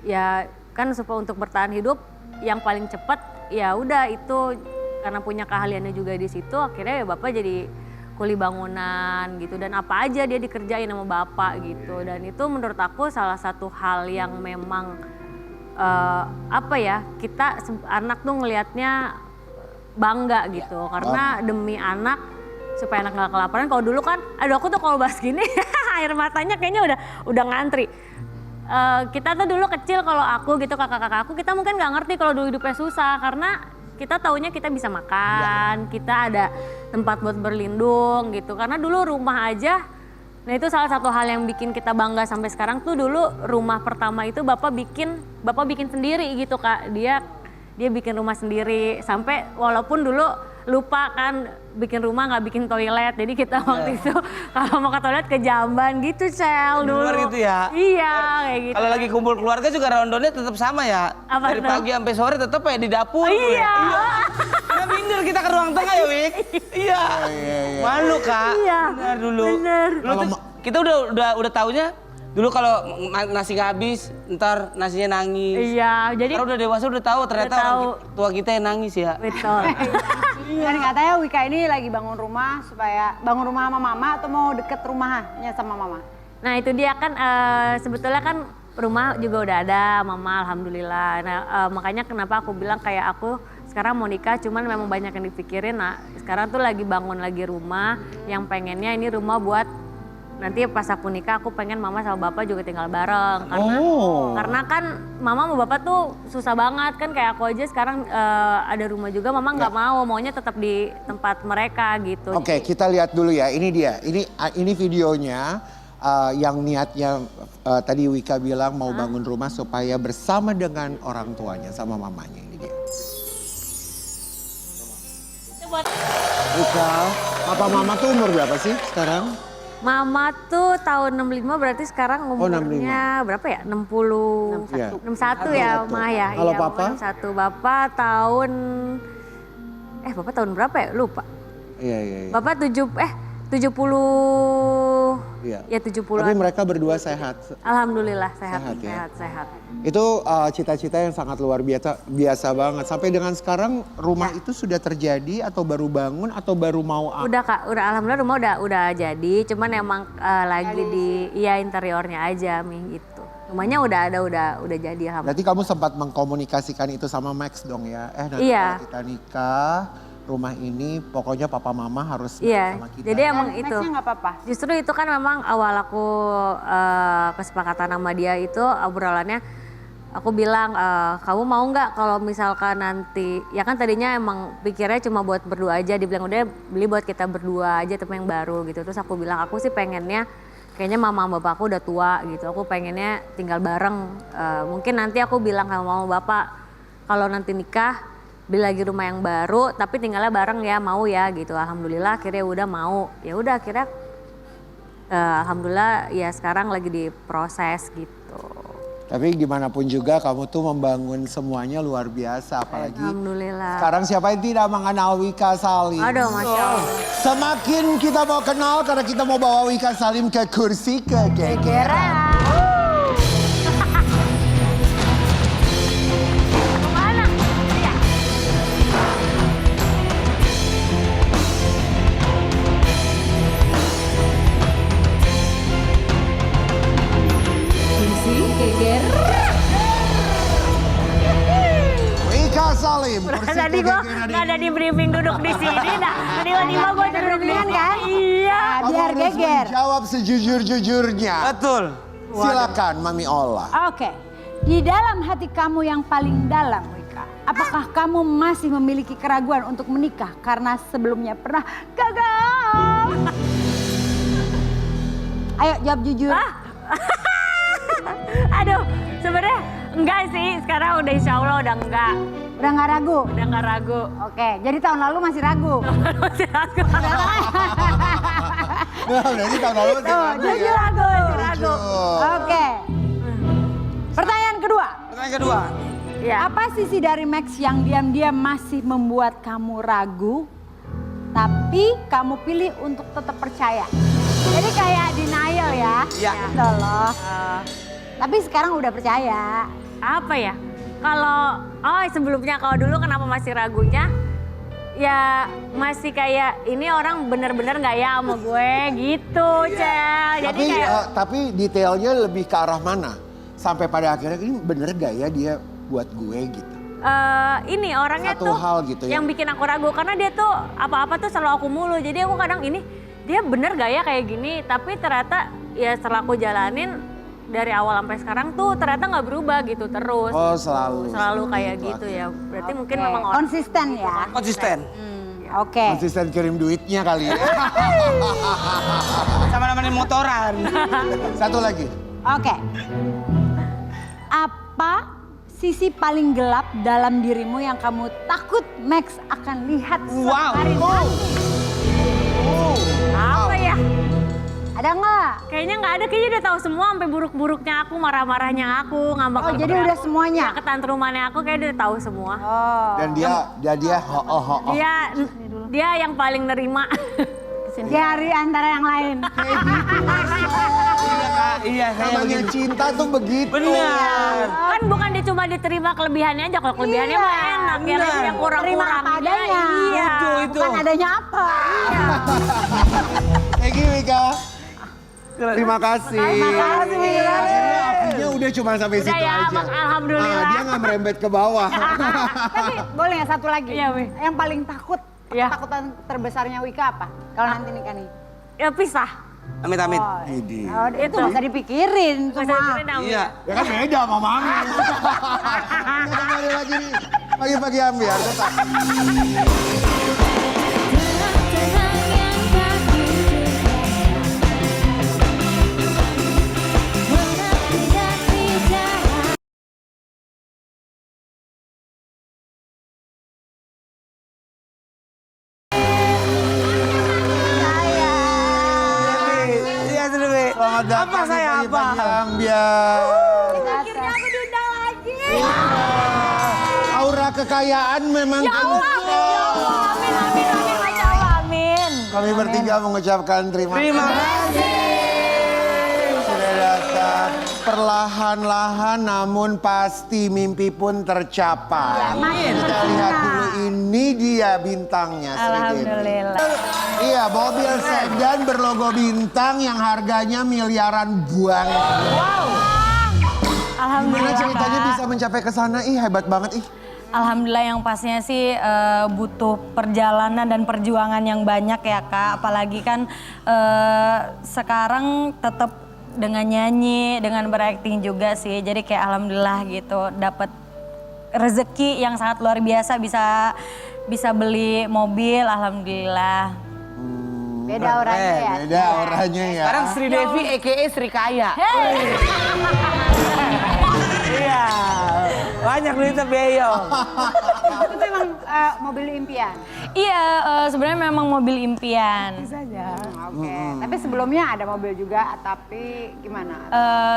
ya kan supaya untuk bertahan hidup yang paling cepat ya udah itu karena punya keahliannya juga di situ. Akhirnya ya bapak jadi kuli bangunan gitu dan apa aja dia dikerjain sama bapak gitu. Dan itu menurut aku salah satu hal yang memang kita anak tuh ngelihatnya bangga gitu karena demi anak supaya anak nggak kelaparan. Kalau dulu kan, aduh aku tuh kalau bahas gini air matanya kayaknya udah ngantri. Kita tuh dulu kecil kalau aku gitu kakak-kakak aku kita mungkin nggak ngerti kalau dulu hidupnya susah karena kita taunya kita bisa makan, kita ada tempat buat berlindung gitu. Karena dulu rumah aja. Nah itu salah satu hal yang bikin kita bangga sampai sekarang tuh dulu rumah pertama itu bapak bikin sendiri gitu Kak. Dia bikin rumah sendiri sampai walaupun dulu lupa kan bikin rumah nggak bikin toilet. Jadi kita waktu itu kalau mau ke toilet ke jamban gitu Cel dulu. Luar gitu ya? Iya kayak gitu. Kalau lagi kumpul keluarga juga rondonnya tetap sama ya. Apa Dari tuh? pagi sampai sore tetap ya di dapur. Iya. Karena minder kita ke ruang tengah ya Wik. Iya. Malu Kak. Iya. Benar dulu. Bener. Dulu tuh kita udah taunya dulu kalau nasi nggak habis ntar nasinya nangis. Iya jadi. Kalau udah dewasa udah tahu ternyata Udah tahu. orang tua kita yang nangis ya. Betul. Dan katanya Wika ini lagi bangun rumah sama mama atau mau deket rumahnya sama mama? Nah itu dia kan sebetulnya kan rumah juga udah ada mama alhamdulillah. Nah makanya kenapa aku bilang kayak aku sekarang mau nikah cuman memang banyak yang dipikirin. Nah sekarang tuh lagi bangun lagi rumah yang pengennya ini rumah buat nanti pas aku nikah aku pengen mama sama bapak juga tinggal bareng karena kan mama sama bapak tuh susah banget kan kayak aku aja sekarang ada rumah juga mama nggak maunya tetap di tempat mereka gitu. Oke, kita lihat dulu ya. Ini dia. Ini videonya yang niatnya tadi Wika bilang mau bangun rumah supaya bersama dengan orang tuanya sama mamanya. Ini dia. Wika, papa mama tuh umur berapa sih sekarang? Mama tuh tahun 65 berarti sekarang umurnya berapa ya? 60, Iya. 61 ya Ma ya. Kalau iya, papa? 61. Bapak tahun berapa ya? Lupa. Iya. Bapak 70. Iya. Ya 70. Tapi mereka berdua sehat. Alhamdulillah sehat, Sehat ya? sehat. Itu cita-cita yang sangat luar biasa banget. Sampai dengan sekarang rumah itu sudah terjadi atau baru bangun atau baru mau Udah Kak, alhamdulillah rumah udah jadi, cuman emang lagi di interiornya aja gitu. Rumahnya udah ada, udah jadi alhamdulillah. Berarti kamu sempat mengkomunikasikan itu sama Max dong ya? Nanti Iya. kalau kita nikah, rumah ini pokoknya papa mama harus Iya, sama kita. jadi emang itu. Nextnya nggak apa-apa. Justru itu kan memang awal aku kesepakatan sama dia itu obrolannya, aku bilang kamu mau nggak kalau misalkan nanti, ya kan tadinya emang pikirnya cuma buat berdua aja, dibilang udah beli buat kita berdua aja tapi yang baru gitu. Terus aku bilang aku sih pengennya kayaknya mama bapakku udah tua gitu, aku pengennya tinggal bareng. Mungkin nanti aku bilang sama mama bapak kalau nanti nikah beli lagi rumah yang baru tapi tinggalnya bareng ya, mau ya gitu. Alhamdulillah akhirnya udah mau. Ya udah akhirnya alhamdulillah ya sekarang lagi diproses gitu. Tapi gimana pun juga kamu tuh membangun semuanya luar biasa. Apalagi Alhamdulillah. sekarang siapa yang tidak mengenal Wika Salim? Aduh, Masya Allah. Semakin kita mau kenal karena kita mau bawa Wika Salim ke kursi kegegeran. Kemana? Ya. Kursi geger. Wika Salim, kursi Tadi gue kegegeran nggak ada ini. di briefing duduk di sini, nah tiba-tiba gue duduk di sini kan? Iya. Kamu biar harus geger. menjawab sejujur-jujurnya. Betul. Silakan Mami Ola. Oke, di dalam hati kamu yang paling dalam, Wika, apakah kamu masih memiliki keraguan untuk menikah karena sebelumnya pernah gagal? Ayo jawab jujur. Aduh, sebenarnya enggak sih. Sekarang udah insya Allah udah enggak. Udah nggak ragu? Udah nggak ragu. Oke, jadi tahun lalu masih ragu. Masih ragu. Nah, berarti tahun lalu masih Tuh, ragu jujur ya. ragu. Jujur. Oke. Pertanyaan kedua. Pertanyaan kedua. Ya. Apa sisi dari Max yang diam-diam masih membuat kamu ragu, tapi kamu pilih untuk tetap percaya? Jadi kayak denial ya? Iya. Gitu loh. Tapi sekarang udah percaya. Apa ya? Kalau sebelumnya kalau dulu kenapa masih ragunya? Ya masih kayak ini orang bener-bener nggak ya sama gue gitu, Cel. Jadi Tapi, kayak tapi detailnya lebih ke arah mana? Sampai pada akhirnya ini bener gak ya dia buat gue gitu? ini orangnya Satu tuh hal gitu ya. yang bikin aku ragu karena dia tuh apa-apa tuh selalu aku mulu. Jadi aku kadang ini dia bener gak ya kayak gini? Tapi ternyata ya setelah aku jalanin dari awal sampai sekarang tuh ternyata nggak berubah gitu terus. Oh selalu. Selalu kayak Gitu gitu ya. Berarti mungkin Oke, memang orang konsisten ya. Konsisten. Oke. Konsisten kirim duitnya kali ya. Sama nemenin motoran. Satu lagi. Oke. Apa sisi paling gelap dalam dirimu yang kamu takut Max akan lihat suatu Wow. hari nanti? apa ya? Ada nggak? Kayaknya nggak ada, kayaknya udah tahu semua sampai buruk-buruknya aku, marah-marahnya aku, ngambek. Oh, jadi udah semuanya? Ketantrumannya aku kayak udah tahu semua. Oh. Dan dia ho. Dia yang paling nerima. Di hari antara yang lain. Iya, saya Namanya begini. cinta tuh begitu. Benar. Kan bukan dia cuma diterima kelebihannya aja, kalau kelebihannya mah enak. Ya benar. yang Terima kurang-kurangnya. apa adanya. Iya. Itu. Bukan adanya apa. Thank you Wika. Terima kasih. Terima kasih. Akhirnya apinya udah cuma sampai Udah situ ya, aja. alhamdulillah. Dia nggak merembet ke bawah. Tapi boleh nggak satu lagi? Iya, Wi. Yang paling takut, Iya. ketakutan terbesarnya Wika apa? Kalau nanti nikah nih. Ya pisah. Amit amit. Oh, Ini. oh, itu nggak usah dipikirin Masa semua. itu namanya. Iya. Ya kan beda sama Mami. Kita kembali lagi nih. Pagi-pagi ambiar. Tetap. Iya, Sri. Selamat datang Apa di saya apa? Pagi-Pagi Ambiar. Akhirnya aku diundang lagi. Aura kekayaan memang Ya Allah, amin, amin, amin, Masya Allah, amin. Kami bertiga mengucapkan terima Terima kasih. Sudah datang. Perlahan-lahan namun pasti mimpi pun tercapai. Kita lihat dulu, ini dia bintangnya. Sri Devi. Alhamdulillah. Iya, mobil sedan berlogo bintang yang harganya miliaran banget. Gimana Alhamdulillah ceritanya Kak. bisa mencapai ke sana? Ih, hebat banget ih. Alhamdulillah yang pastinya sih butuh perjalanan dan perjuangan yang banyak ya Kak. Apalagi kan sekarang tetap dengan nyanyi, dengan berakting juga sih. Jadi kayak alhamdulillah gitu dapat rezeki yang sangat luar biasa, bisa beli mobil, alhamdulillah. Beda orangnya ya. Beda orangnya ya. Sekarang Sri Devi a.k.a. Sri Kaya. Iya. Banyak duitnya Beyo. Itu memang mobil impian. Iya, sebenarnya memang mobil impian. Oke. Tapi sebelumnya ada mobil juga, tapi gimana?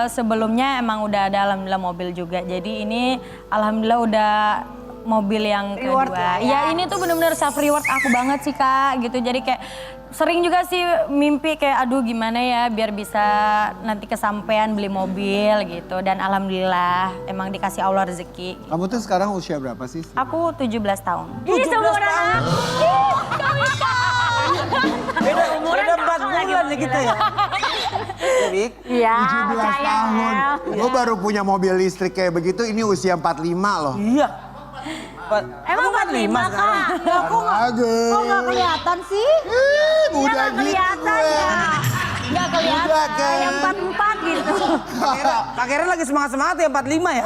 Sebelumnya emang udah ada alhamdulillah mobil juga. Jadi ini alhamdulillah udah mobil yang Reward kedua. lah ya. Ya ini tuh bener-bener self reward aku banget sih Kak gitu. Jadi kayak sering juga sih mimpi kayak aduh gimana ya biar bisa nanti kesampaian beli mobil gitu. Dan alhamdulillah emang dikasih Allah rezeki. Kamu tuh sekarang usia berapa sih? Aku 17 tahun. 17 tahun. Beda 4 bulan nih kita ya. Wik. Iya, 17 tahun. Gue baru punya mobil listrik kayak begitu, ini usia 45 loh. Iya. Emang 45 Kak? Bagus. Kok nggak kelihatan sih? Udah gitu kelihatan gue. ya. Nggak kelihatan. Udah kan. Yang 44 gitu. Kak Karen lagi semangat-semangat ya 45 ya?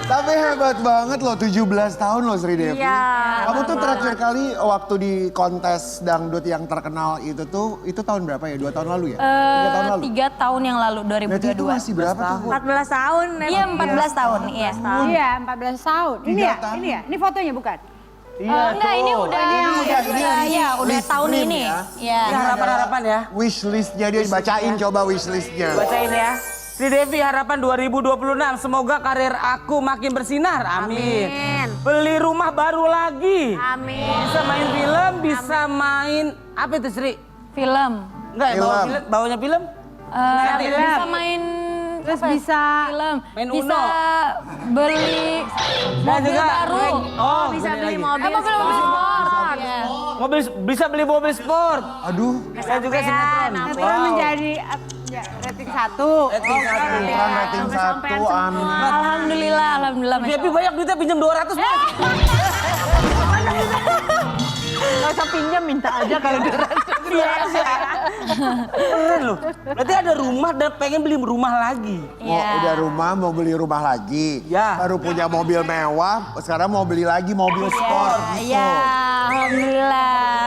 Tapi hebat banget loh, 17 tahun loh Sri Devi. Iya. Kamu tuh terakhir kali waktu di kontes dangdut yang terkenal itu tahun berapa ya? 2 tahun lalu ya? 3 tahun lalu? 3 tahun yang lalu, Berarti itu 2022. masih berapa tuh? 14 tahun. Iya 14 tahun, iya. Iya, 14 tahun. Ini ya, tahun. ini ya. Ini fotonya bukan? Enggak, ini udah udah list tahun dream ini. ya. Iya. Ya, harapan-harapan ya. Wish listnya dia bacain coba wish listnya. Bacain ya. Sri Devi harapan 2026 semoga karir aku makin bersinar. Amin. Beli rumah baru lagi. Amin. Bisa main film, bisa main apa itu Sri? Film. Enggak, Film. bawanya film? Bisa main Terus apa ya? bisa film, main bisa Uno. beli mobil juga baru. Oh, Bisa gini beli lagi. mobil Mobil sport. Iya. Bisa beli mobil sport. Aduh, Saya juga sinetron. Sinetron menjadi rating 1. Rating satu. kan rating 1, amin. Alhamdulillah, alhamdulillah. Masya Devi banyak duitnya pinjam 200 Mas. Gak usah pinjam, minta aja kalau dia Keren loh. Berarti ada rumah dan pengen beli rumah lagi. Udah rumah, mau beli rumah lagi. Ya. Baru punya mobil mewah, sekarang mau beli lagi mobil sport gitu. Iya, alhamdulillah.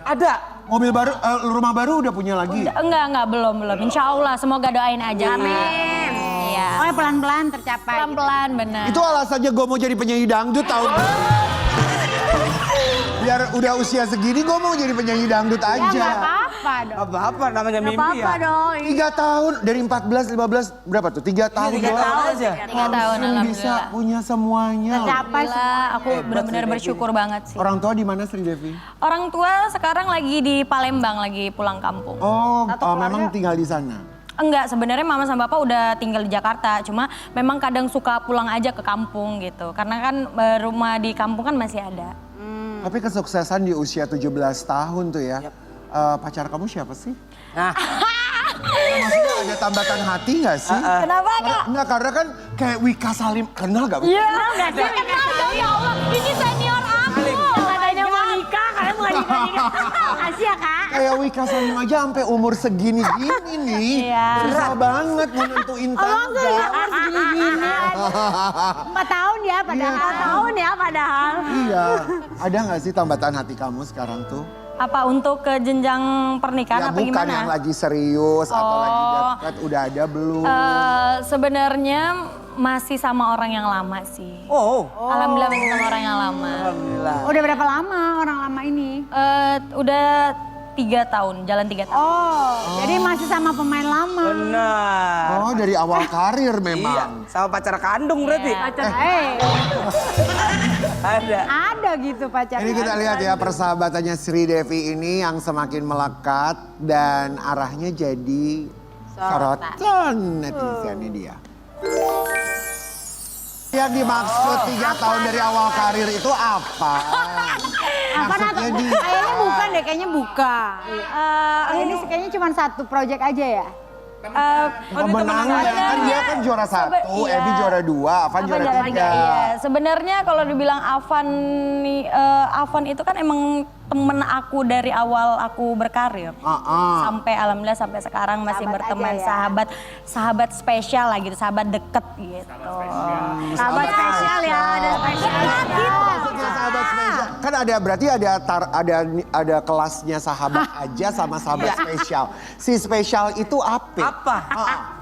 Ada. Mobil baru, rumah baru udah punya lagi? Enggak, belum. Insya Allah, semoga doain aja. Amin. Iya. Oh, pelan-pelan tercapai. Pelan-pelan, bener. Itu alasannya gue mau jadi penyanyi dangdut tahun biar udah usia segini gue mau jadi penyanyi dangdut Ya aja. nggak apa-apa dong. Apa namanya mimpi ya? dong. 3 tahun, dari 14, 15, berapa tuh? 3 tahun 3 doang. tahun aja. 3 tahun, Langsung bisa alhamdulillah. punya semuanya. Tercapai. Alhamdulillah, aku benar-benar bersyukur banget sih. Orang tua di mana Sri Devi? Orang tua sekarang lagi di Palembang, lagi pulang kampung. Oh, memang tinggal di sana. Enggak, sebenarnya mama sama bapak udah tinggal di Jakarta. Cuma memang kadang suka pulang aja ke kampung gitu. Karena kan rumah di kampung kan masih ada. Tapi kesuksesan di usia 17 tahun tuh ya. Pacar kamu siapa sih? Nah, Maksudnya ada tambatan hati nggak sih? Kenapa Kak? Enggak, karena kan kayak Wika Salim. Kenal gak? Iya, kenal dong ya Allah. Ini senior aku. Katanya mau nikah, kalian mau nikah. Kasih ya Kak. Kayak Wika Salim aja sampai umur segini-gini nih. Iya. Susah banget mau nentuin tangga. Segini-gini. 4 tahun ya padahal. 4 tahun ya padahal. Iya. Ada nggak sih tambatan hati kamu sekarang tuh? Apa untuk ke jenjang pernikahan Ya apa bukan gimana? yang lagi serius atau lagi dekat. Udah ada belum? Sebenarnya masih sama orang yang lama sih. oh. Alhamdulillah masih sama orang yang lama. Alhamdulillah. Udah berapa lama orang lama ini? Udah 3 tahun, jalan 3 tahun. Oh, jadi masih sama pemain lama. Benar. Oh, dari awal karir Iya, memang. sama pacar kandung berarti. Ada gitu pacar. Ini kita lihat ya persahabatannya Sri Devi ini yang semakin melekat dan arahnya jadi sorotan netizennya dia. Yang dimaksud 3 tahun dari awal karir itu apa? Maksudnya dia. Kayaknya bukan deh, kayaknya bukan. Ini kayaknya cuma satu project aja ya. Pemenangnya kan dia kan juara 1, Iya. Ebi juara 2, Avan juara 3. Iya, sebenarnya kalau dibilang Avan nih, Avan itu kan emang temen aku dari awal aku berkarir. Sampai alhamdulillah sampai sekarang masih Sahabat berteman, aja ya. sahabat spesial lah gitu, sahabat deket gitu. Sahabat spesial ya, ada spesial. Maksudnya sahabat spesial. kan ada berarti ada kelasnya sahabat aja sama sahabat spesial. Si spesial itu apa? Apa?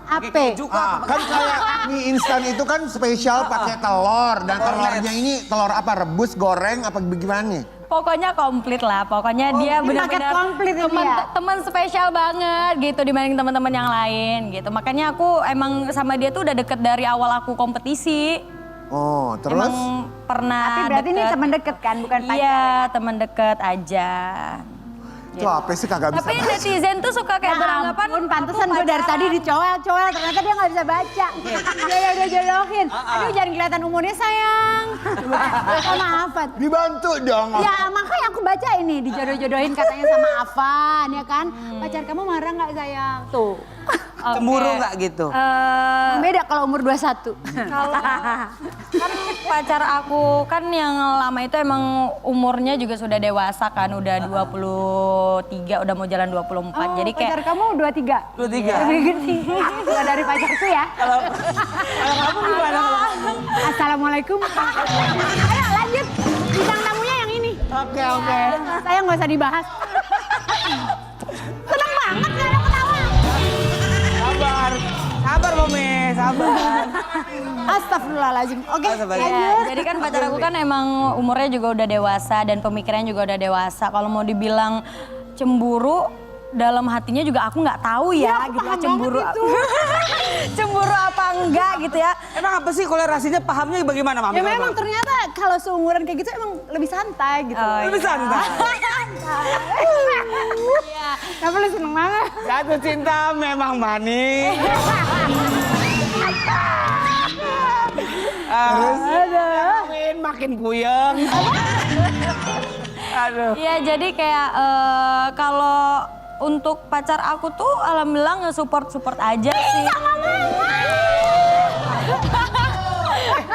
Ape. Kan kayak mie instan itu kan spesial pakai telur dan telurnya ini telur apa? Rebus, goreng apa bagaimana nih? Pokoknya komplit lah, pokoknya dia ini paket benar-benar komplit ini ya? teman spesial banget gitu dibanding teman-teman yang lain gitu. Makanya aku emang sama dia tuh udah deket dari awal aku kompetisi. Oh, terus? Emang pernah Tapi berarti ini deket. teman deket kan, bukan pacar? Iya, teman deket aja. Itu apa sih kagak bisa Tapi baca? netizen tuh suka kayak beranggapan ampun, pantesan aku gue dari pacaran. tadi dicoel-coel, ternyata dia nggak bisa baca. Dia udah jodohin. Aduh jangan kelihatan umurnya sayang. Sama Afan. Dibantu dong. Ya makanya aku baca ini, dijodoh-jodohin katanya sama Afan ya kan. Pacar kamu marah nggak sayang? Tuh. Oke. Cemburu nggak gitu? Beda kalau umur 21. Kalau kan pacar aku kan yang lama itu emang umurnya juga sudah dewasa kan, udah 23, udah mau jalan 24. Jadi kayak pacar kamu 23? 23. Lebih gede. Nggak dari pacarku ya. Kalau kamu gimana? Assalamualaikum. Ayo lanjut. Bintang tamunya yang ini. Oke. Saya nggak usah dibahas. Seneng banget gak ada ketawa. Sabar Mami, sabar. Astagfirullahaladzim. Oke, Sabar. lanjut. ya, jadi kan pacar aku kan emang umurnya juga udah dewasa dan pemikirannya juga udah dewasa. Kalau mau dibilang cemburu, dalam hatinya juga aku nggak tahu ya, aku gitu paham cemburu. banget itu. Cemburu apa enggak gitu ya. Emang apa sih kolerasinya pahamnya bagaimana Mami? Ya memang ternyata kalau seumuran kayak gitu emang lebih santai gitu. Oh, Lebih santai. Iya. Tapi lu seneng banget. Jatuh cinta memang manis. Makin puyeng. Aduh. Iya, jadi kayak kalau untuk pacar aku tuh alhamdulillah nge-support aja sih.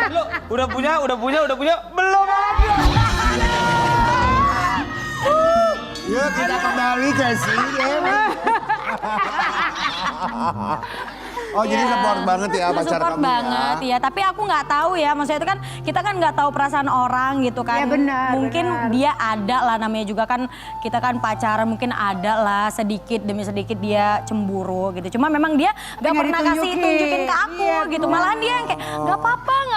Lu udah punya, belum lagi. Yuk kita kembali ke sini. Oh jadi support banget ya pacar Support kamu banget ya. ya, tapi aku nggak tahu ya, maksudnya itu kan kita kan nggak tahu perasaan orang gitu kan. Iya, benar, Mungkin benar. dia ada lah, namanya juga kan kita kan pacaran, mungkin ada lah sedikit demi sedikit dia cemburu gitu. Cuma memang dia nggak Nggak pernah kasih ditunjukin. tunjukin ke aku Iya, gitu. tuh. Malahan dia yang kayak nggak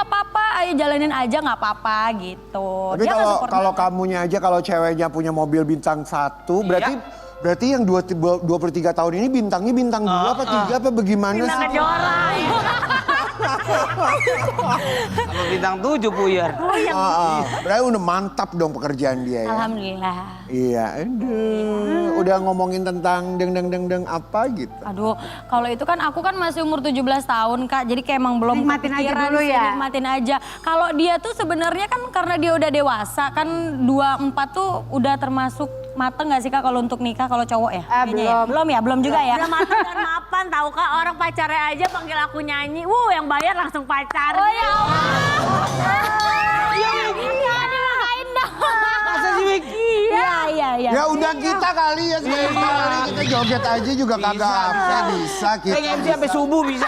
apa-apa, ayo jalanin aja nggak apa-apa gitu. Tapi Dia nggak support kalau banget. kamunya aja kalau ceweknya punya mobil bintang 1 berarti yang 23 tahun ini bintangnya bintang 2 apa 3 apa bagaimana sih? Sama bintang 7 puyer. Berarti udah mantap dong pekerjaan dia ya. Alhamdulillah. Iya, aduh. Udah ngomongin tentang deng apa gitu. Aduh, kalau itu kan aku kan masih umur 17 tahun Kak, jadi kayak emang belum Nikmatin aja kepikiran dulu sih, ya. nikmatin aja. Kalau dia tuh sebenarnya kan karena dia udah dewasa kan 24 tuh udah termasuk mateng gak sih Kak kalau untuk nikah kalau cowok ya? Kayaknya ya? Belum juga ya? Udah matang dan mapan tahu Kak, orang pacarnya aja panggil aku nyanyi. Yang bayar langsung pacar. Oh ya Masa sih Wiki? Iya. Ya udah kita kali ya sekali kita joget aja juga kagak apa bisa kita. Kayak MC sampai subuh bisa.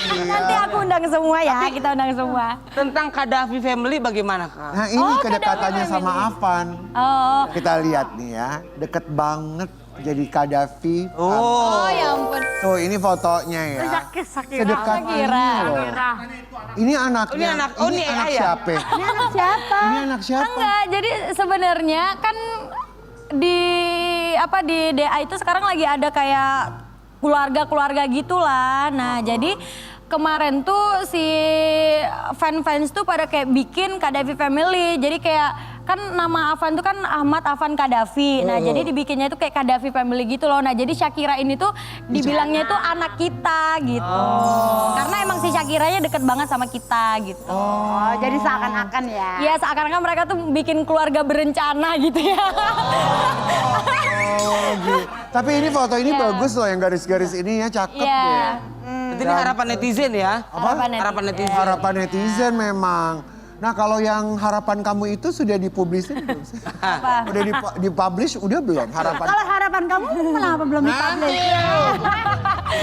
Nanti aku undang semua ya, kita undang semua. Tentang Kadafi family bagaimana Kak? Nah ini Oh, kedekatannya Kadafi sama Afan. Oh, Kita lihat nih ya, deket banget jadi Kadafi. Oh. ya ampun. Tuh ini fotonya ya. Sedekat ini loh. Ini anaknya. Ini anak ayah. siapa? Ini anak siapa? Ini anak siapa? Enggak, jadi sebenarnya kan di DA itu sekarang lagi ada kayak keluarga gitulah. Nah, jadi kemarin tuh si fans tuh pada kayak bikin Kadafi Family. Jadi kayak kan nama Afan tuh kan Ahmad Afan Kadafi. Nah, jadi dibikinnya itu kayak Kadafi Family gitu loh. Nah, jadi Shakira ini tuh dibilangnya itu anak kita gitu. Karena emang si Shakiranya deket banget sama kita gitu. Oh, jadi seakan-akan ya. Iya, seakan-akan mereka tuh bikin keluarga berencana gitu ya. Oh, gitu. Tapi ini foto ini bagus loh yang garis-garis ini ya cakep Iya. deh. Nanti ini harapan netizen ya. Harapan netizen. Harapan netizen. Harapan netizen memang. Nah kalau yang harapan kamu itu sudah dipublisin belum sih? Apa? Udah dipublish udah belum harapan? Kalau harapan kamu kenapa belum dipublish?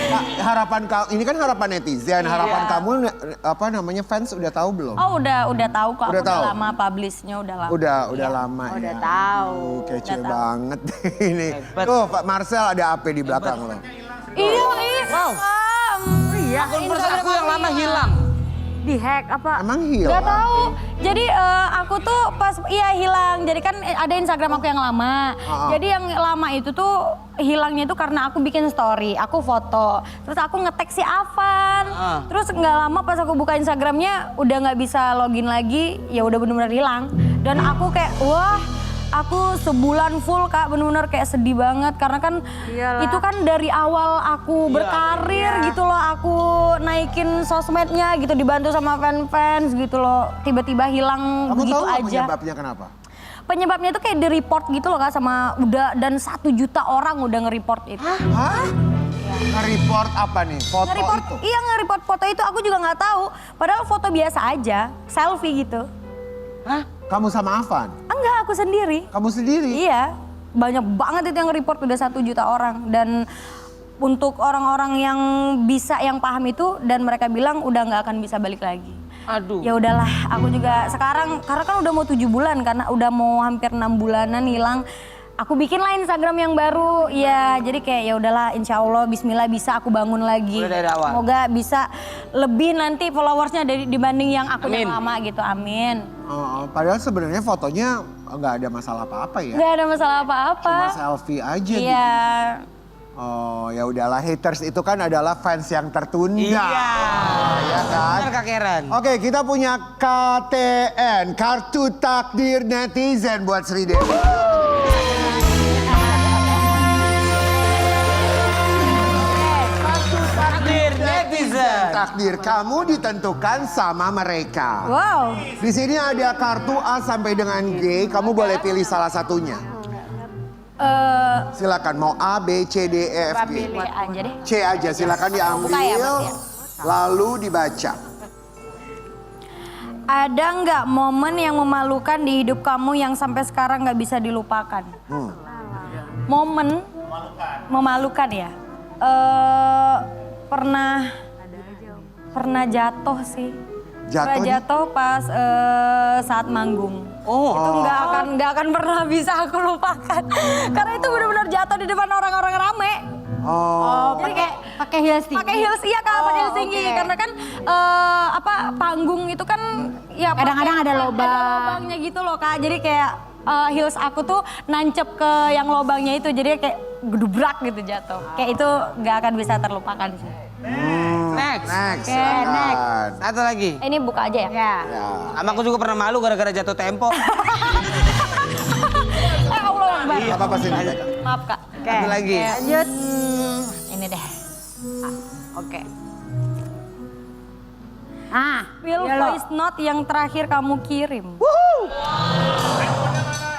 Nah, harapan kamu ini kan harapan netizen, harapan kamu apa namanya fans udah tahu belum? Oh udah tahu kok. Udah Aku tahu? lama publishnya udah lama. Udah lama ya. Udah tahu. Kece Udah tahu. banget ini. Tuh Pak Marcel ada AP di belakang lo. Iya. Wow. Akun first aku yang lama hilang. Di-hack apa? Emang hilang? Gak tahu. Jadi aku tuh pas hilang. Jadi kan ada Instagram aku yang lama. Jadi yang lama itu tuh hilangnya itu karena aku bikin story, aku foto, terus aku nge-tag si Avan. Terus nggak lama pas aku buka Instagramnya udah nggak bisa login lagi, ya udah benar-benar hilang. Dan aku kayak wah. Aku sebulan full Kak, bener-bener kayak sedih banget karena kan itu kan dari awal aku berkarir gitu loh, aku naikin sosmednya gitu dibantu sama fans gitu loh, tiba-tiba hilang Kamu begitu tahu nggak aja. penyebabnya kenapa? Penyebabnya itu kayak di-report gitu loh Kak sama dan 1 juta orang udah nge-report itu. Hah? Nge-report apa nih? Foto Nge-report, itu? iya nge-report foto itu aku juga nggak tahu. Padahal foto biasa aja, selfie gitu. Hah? Kamu sama Avan? Enggak, aku sendiri. Kamu sendiri? Iya, banyak banget itu yang report udah 1 juta orang dan untuk orang-orang yang bisa yang paham itu dan mereka bilang udah nggak akan bisa balik lagi. Aduh. Ya udahlah, aku juga sekarang karena kan udah mau 7 bulan karena udah mau hampir 6 bulanan hilang. Aku bikin lah Instagram yang baru, ya jadi kayak ya udahlah insya Allah Bismillah bisa aku bangun lagi. Udah dari awal. Semoga bisa lebih nanti followersnya dibanding yang aku yang lama gitu, amin. Padahal sebenarnya fotonya nggak ada masalah apa-apa ya. Gak ada masalah apa-apa. Cuma selfie aja gitu. Iya. Oh ya udahlah, haters itu kan adalah fans yang tertunda. Iya. Ya kan? Benar Kak Karen. Oke, kita punya KTN, Kartu Takdir Netizen buat Sri Devi. Takdir netizen. Takdir kamu ditentukan sama mereka. Wow. Di sini ada kartu A sampai dengan G, kamu boleh pilih salah satunya. Silakan mau A, B, C, D, E, F, G. Pilih aja deh. C aja, silakan diambil. Buka ya, Mas, ya? Lalu dibaca. Ada nggak momen yang memalukan di hidup kamu yang sampai sekarang nggak bisa dilupakan? Momen memalukan ya? Pernah jatuh sih. Jatuh di- Jatuh pas saat manggung. Itu nggak akan pernah bisa aku lupakan. Karena itu benar-benar jatuh di depan orang-orang rame. Jadi kayak Pakai heels tinggi. pakai heels iya Kak, pakai heels tinggi karena kan panggung itu kan ya Kadang-kadang ada pakai- lubang. ada lubangnya gitu loh Kak. Jadi kayak heels aku tuh nancep ke yang lubangnya itu jadi kayak gedubrak gitu jatuh. Kayak itu nggak akan bisa terlupakan sih. Next. Next, Oke, silakan. Satu lagi. Ini buka aja ya. Ya. Sama aku juga pernah malu gara-gara jatuh tempo. Allah Akbar. Gak apa-apa sih. Maaf Kak. Satu lagi. Lanjut. Ini deh. Oke. Feel voice note yang terakhir kamu kirim.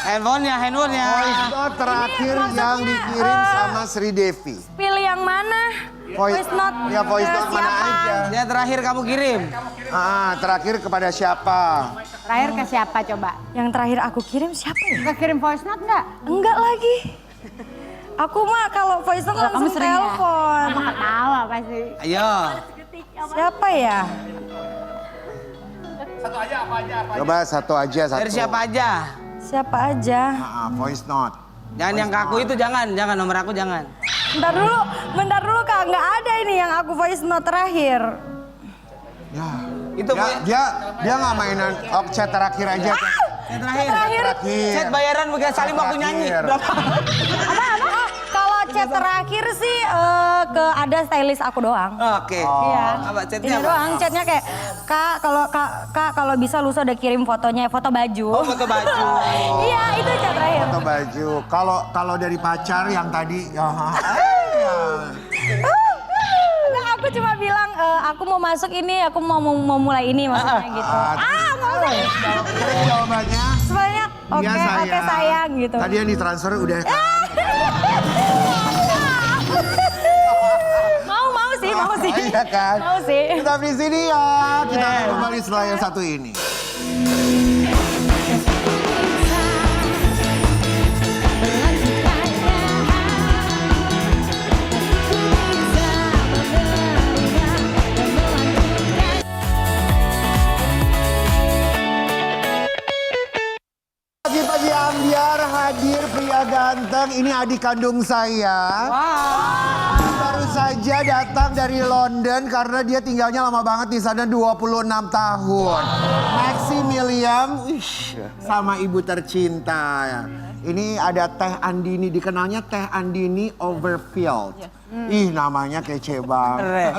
Handphonenya. Voice note terakhir Ini yang maksudnya, dikirim sama Sri Devi. Pilih yang mana? Voice note. Ya voice ke note mana siapa? aja. Yang terakhir kamu kirim. Terakhir kepada siapa? Terakhir ke siapa coba? Yang terakhir aku kirim siapa ya? Suka kirim voice note nggak? Enggak lagi. Aku mah kalau voice note Kamu langsung sering ya? telepon. Ketawa pasti. Ayo. Siapa ya? Coba satu aja, satu. Dari siapa aja? Siapa aja? Voice note. Jangan yang ke aku itu jangan nomor aku jangan. Bentar dulu Kak, nggak ada ini yang aku voice note terakhir. Ya. Itu Dia nggak mainan chat terakhir aja. yang terakhir. Terakhir. Chat bayaran Wika Salim waktu nyanyi. Terakhir. Berapa? Apa? Kalau chat terakhir sih ke ada stylist aku doang. Oke. Iya. Apa Ini chatnya apa? doang, chatnya kayak Kak kalau bisa Lusa udah kirim fotonya, foto baju. Oh, foto baju. Iya, itu chat terakhir. Foto baju. Kalau dari pacar yang tadi, Enggak, aku cuma bilang aku mau masuk ini, aku mau mulai ini maksudnya gitu. Nggak usah. jawabannya. Semuanya Iya, oke sayang gitu. Tadi yang ditransfer udah. Mau sih. Iya kan? Mau sih. Tetap di sini ya. Kita akan kembali setelah yang satu ini. Pagi-pagi Ambyar hadir pria ganteng, ini adik kandung saya. Baru saja datang dari London karena dia tinggalnya lama banget di sana 26 tahun. Maximilian, sama ibu tercinta. Ini ada Teh Andini, dikenalnya Teh Andini Overfield. Ih, namanya kece banget.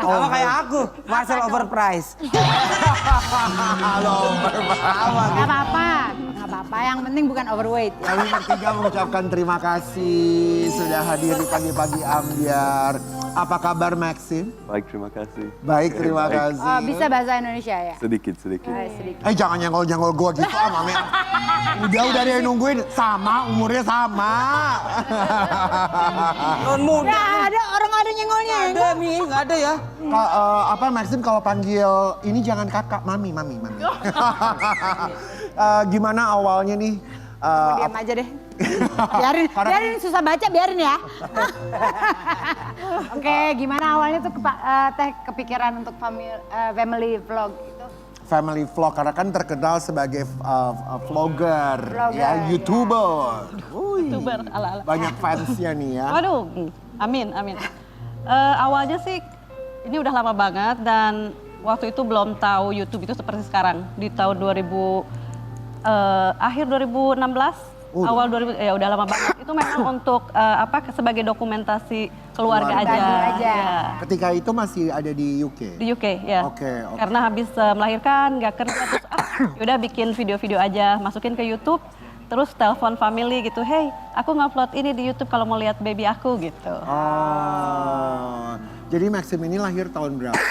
Sama kayak aku, Marcel Overprice. Halo, Gak apa-apa, yang penting bukan overweight. kami bertiga mengucapkan terima kasih sudah hadir di pagi-pagi Ambyar. Apa kabar Maxim? Baik, terima kasih. Baik, terima Baik. kasih. Oh, bisa bahasa Indonesia ya? Sedikit. Sedikit. Jangan nyenggol-nyenggol gua gitu Mami. Udah ada yang nungguin, sama, umurnya sama. Non muda. Nggak ada, orang ada nyenggolnya. Ada nih, nggak ada ya. Apa Maxim kalau panggil ini jangan kakak, mami. Gimana awalnya nih? Diam aja deh. Biarin susah baca, biarin ya. Oke, gimana awalnya tuh Teh kepikiran untuk family vlog itu? Family vlog karena kan terkenal sebagai vlogger, ya, YouTuber. YouTuber ala-ala. Banyak fansnya nih ya. Waduh, amin. Awalnya sih ini udah lama banget dan waktu itu belum tahu YouTube itu seperti sekarang. Di tahun akhir 2016, awal 2000, ya udah lama banget. Itu memang untuk sebagai dokumentasi keluarga aja. Ya. Ketika itu masih ada di UK? Di UK, ya. Oke. Karena habis melahirkan, nggak kerja, terus yaudah bikin video-video aja, masukin ke YouTube. Terus telepon family gitu, hey aku ngupload ini di YouTube kalau mau lihat baby aku gitu. Oh, jadi Maxim ini lahir tahun berapa?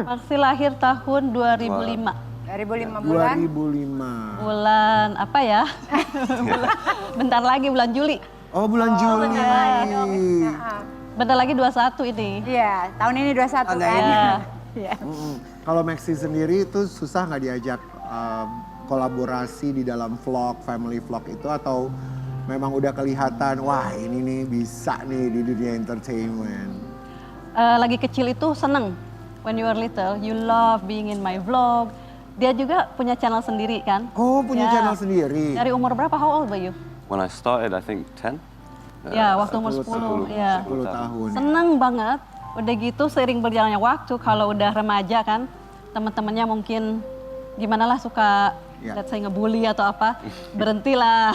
Masih lahir tahun 2005. 2005 bulan? 2005. Bulan apa ya? Bentar lagi bulan Juli. Oh, bulan Juli. Bentar lagi 21 ini. Iya, tahun ini 21 kan? Iya. Kalau Maxi sendiri itu susah nggak diajak kolaborasi di dalam vlog, family vlog itu atau memang udah kelihatan wah ini nih bisa nih di dunia entertainment? Lagi kecil itu seneng. When you are little, you love being in my vlog. Dia juga punya channel sendiri kan? Oh, punya Ya. channel sendiri. Dari umur berapa? How old were you? When I started, I think 10. Ya, waktu umur 10. Ya. 10 tahun. Seneng banget. Udah gitu seiring berjalannya waktu, kalau udah remaja kan, teman-temannya mungkin gimana lah suka let's say ngebully atau apa, berhentilah.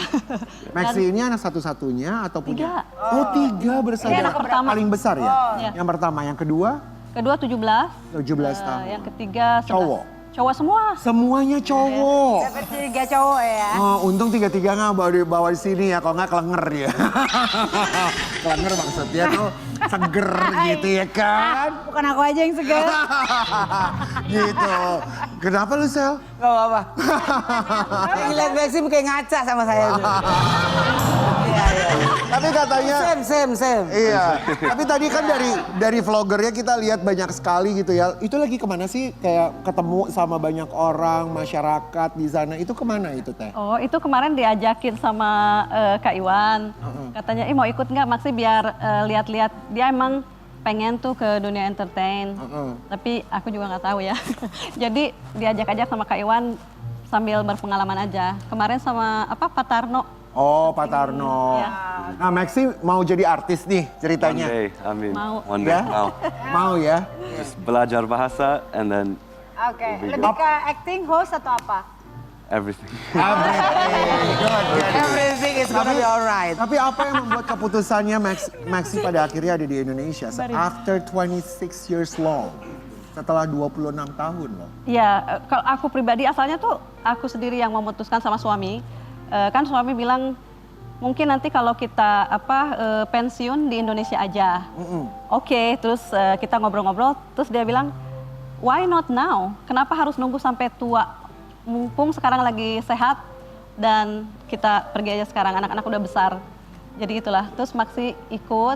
Maxi ini anak satu-satunya atau punya? 3. Oh, 3 bersaudara. Ini anak pertama. Paling besar ya? Iya. Yang pertama, yang kedua? Kedua 17. 17 tahun. Yang ketiga 11. Cowok? Cowok semua. Semuanya cowok. Dapat 3 cowok ya? Oh, untung 3-3 nggak bawa di sini ya, kalau nggak kelenger ya. Kelenger maksudnya tuh seger gitu ya kan? Bukan aku aja yang segar. Gitu. Kenapa lu Sel? Gak apa-apa. Ngeliat Maxim kayak ngaca sama saya. Tapi katanya Same. iya. Tapi tadi kan dari vloggernya kita lihat banyak sekali gitu ya. Itu lagi kemana sih? Kayak ketemu sama banyak orang, masyarakat di sana. Itu kemana itu Teh? Oh, itu kemarin diajakin sama Kak Iwan. Katanya, mau ikut nggak Maxi biar lihat-lihat. Dia emang pengen tuh ke dunia entertain. Tapi aku juga nggak tahu ya. Jadi diajak-ajak sama Kak Iwan sambil berpengalaman aja. Kemarin sama Pak Tarno. Oh, Pak Tarno. Ya. Nah, Maxi mau jadi artis nih ceritanya. One day, amin. Mau. One day, Ya? mau. Mau ya? Just belajar bahasa and then Oke, lebih ke acting, host atau apa? everything. Everything. Good. Everything is gonna be alright. Tapi apa yang membuat keputusannya Maxi pada akhirnya ada di Indonesia? After 26 years long. Setelah 26 tahun loh. Ya, kalau aku pribadi asalnya tuh aku sendiri yang memutuskan sama suami. Kan suami bilang mungkin nanti kalau kita pensiun di Indonesia aja. Oke, terus kita ngobrol-ngobrol, terus dia bilang, why not now? Kenapa harus nunggu sampai tua? Mumpung sekarang lagi sehat dan kita pergi aja sekarang, anak-anak udah besar. Jadi itulah, terus Maxi ikut.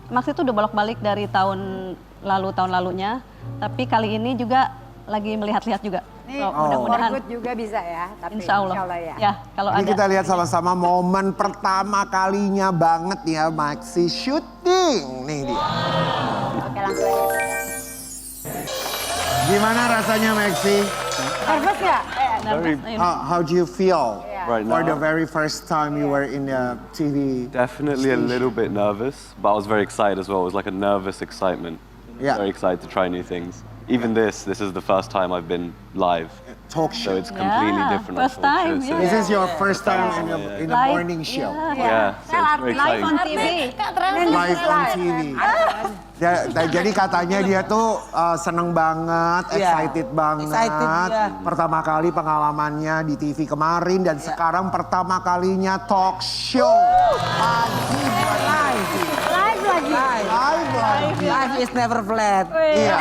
Maxi tuh udah bolak-balik dari tahun lalunya, tapi kali ini juga lagi melihat-lihat juga. Nih, So, for mudah-mudahan. good juga bisa ya. Tapi Insya Allah. ya. Ya, kalau Ini ada. kita lihat sama-sama momen pertama kalinya banget ya Maxi syuting. Nih dia. Oke, langsung aja. Gimana rasanya Maxi? Nervous nggak? Very, How do you feel right for the now, very first time you were in the TV? definitely a little bit nervous, but I was very excited as well. It was like a nervous excitement. Yeah. Very excited to try new things. Even this is the first time I've been live. Talk So show. it's completely Yeah, different. first on talk time, shows, so yeah. This is your first time in a Live, morning show. yeah, so it's very Live on exciting. TV. Live on TV. Jadi katanya dia tuh seneng banget, Iya. excited banget. Excited, iya. Pertama kali pengalamannya di TV kemarin dan sekarang pertama kalinya talk show. Pagi buat Maxi. Live lagi. Live lagi. Life is never flat. Iya.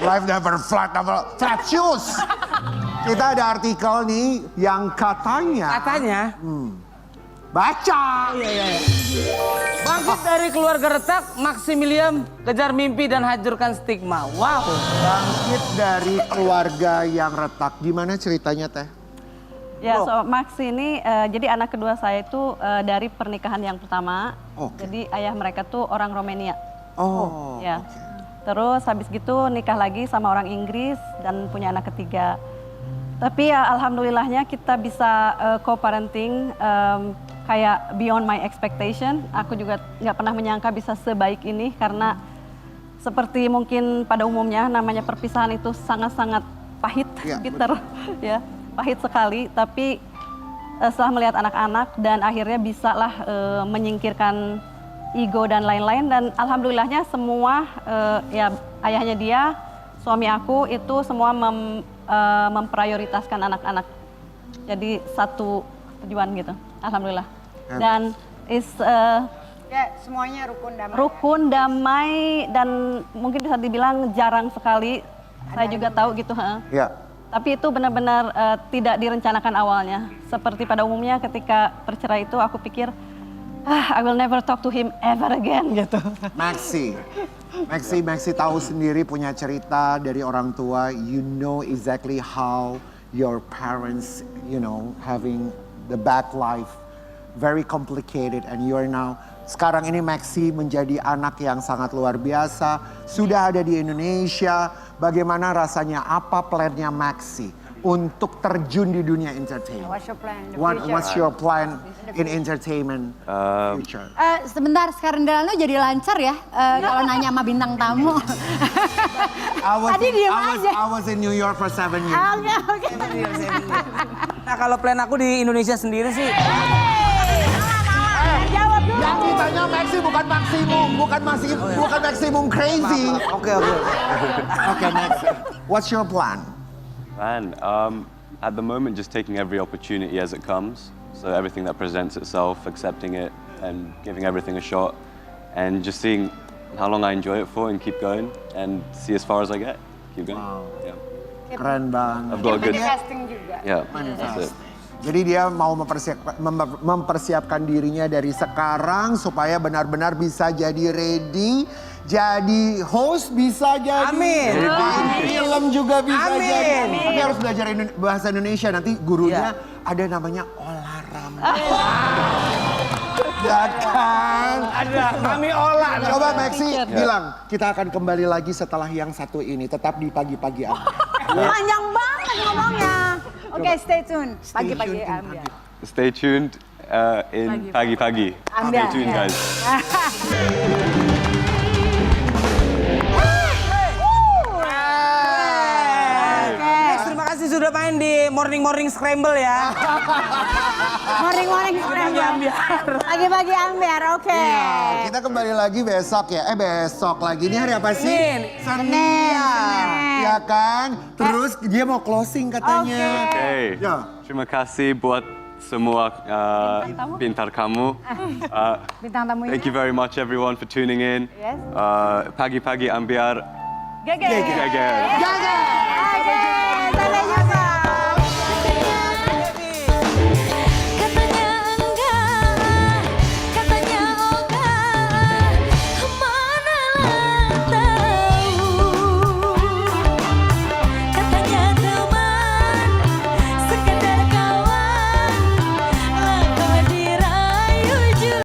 Live never flat shoes. Kita ada artikel nih yang katanya. Baca. Bangkit dari keluarga retak, Maximilian kejar mimpi dan hancurkan stigma. Wow. Bangkit dari keluarga yang retak. Gimana ceritanya Teh? Ya, so Max ini jadi anak kedua saya itu dari pernikahan yang pertama. Oke. Jadi ayah mereka tuh orang Romania. Oh. Ya. Terus habis gitu nikah lagi sama orang Inggris dan punya anak ketiga. Tapi ya alhamdulillahnya kita bisa co-parenting kayak beyond my expectation. Aku juga nggak pernah menyangka bisa sebaik ini karena seperti mungkin pada umumnya namanya perpisahan itu sangat-sangat pahit, Ya, bitter, ya pahit sekali. Tapi setelah melihat anak-anak dan akhirnya bisalah menyingkirkan ego dan lain-lain dan alhamdulillahnya semua ya ayahnya dia, suami aku itu semua memprioritaskan anak-anak. Jadi satu tujuan gitu, alhamdulillah. Dan Ya, semuanya rukun damai. rukun damai dan mungkin bisa dibilang jarang sekali. Saya juga tahu gitu. Ya. Tapi itu benar-benar tidak direncanakan awalnya. Seperti pada umumnya ketika bercerai itu aku pikir, I will never talk to him ever again gitu. Maxi tahu sendiri punya cerita dari orang tua. You know exactly how your parents, having the back life, very complicated, and you are now. Sekarang ini Maxi menjadi anak yang sangat luar biasa. Sudah ada di Indonesia. Bagaimana rasanya? Apa plannya Maxi untuk terjun di dunia entertainment? What's your plan in the future? What's your plan in entertainment future? Sebentar, sekarang Delano jadi lancar ya kalau nanya sama bintang tamu. Tadi diem aja. I was in New York for 7 years. Oke. Nah kalau plan aku di Indonesia sendiri sih. Jawab dulu. Yang ditanya Maxi bukan maksimum crazy. Oke. Oke, Maxi. What's your plan? Man, at the moment, just taking every opportunity as it comes. So everything that presents itself, accepting it, and giving everything a shot, and just seeing how long I enjoy it for, and keep going, and see as far as I get. Keep going. Wow. Yeah. Keren banget. I've got a good. Casting juga. Yeah, that's it. Jadi dia mau mempersiapkan dirinya dari sekarang supaya benar-benar bisa jadi ready, jadi host bisa jadi, Amin. main film juga bisa Amin. jadi. Tapi harus belajar bahasa Indonesia, nanti gurunya ada namanya Ola Ramlan. Ya kan? Ada kami olah. Coba Maxi bilang, kita akan kembali lagi setelah yang satu ini, tetap di pagi-pagi Ambiar. Panjang banget ngomongnya. Oke, stay tune. Pagi-pagi in ambil. Stay tuned in Pagi Pagi. Stay Ambil, tuned, ya. guys. Next, terima kasih sudah main di Morning Scramble ya. Morning scramble. Pagi-pagi ambil, oke. Iya, kita kembali lagi besok ya. Besok lagi. Ini hari apa sih? Senin. Ya kan? Terus dia mau closing katanya. Oke. Ya. Terima kasih buat semua pintar kamu. Bintang tamunya. Thank you very much everyone for tuning in. Yes. Pagi Pagi Ambiar. Geger. Geger. Gagal.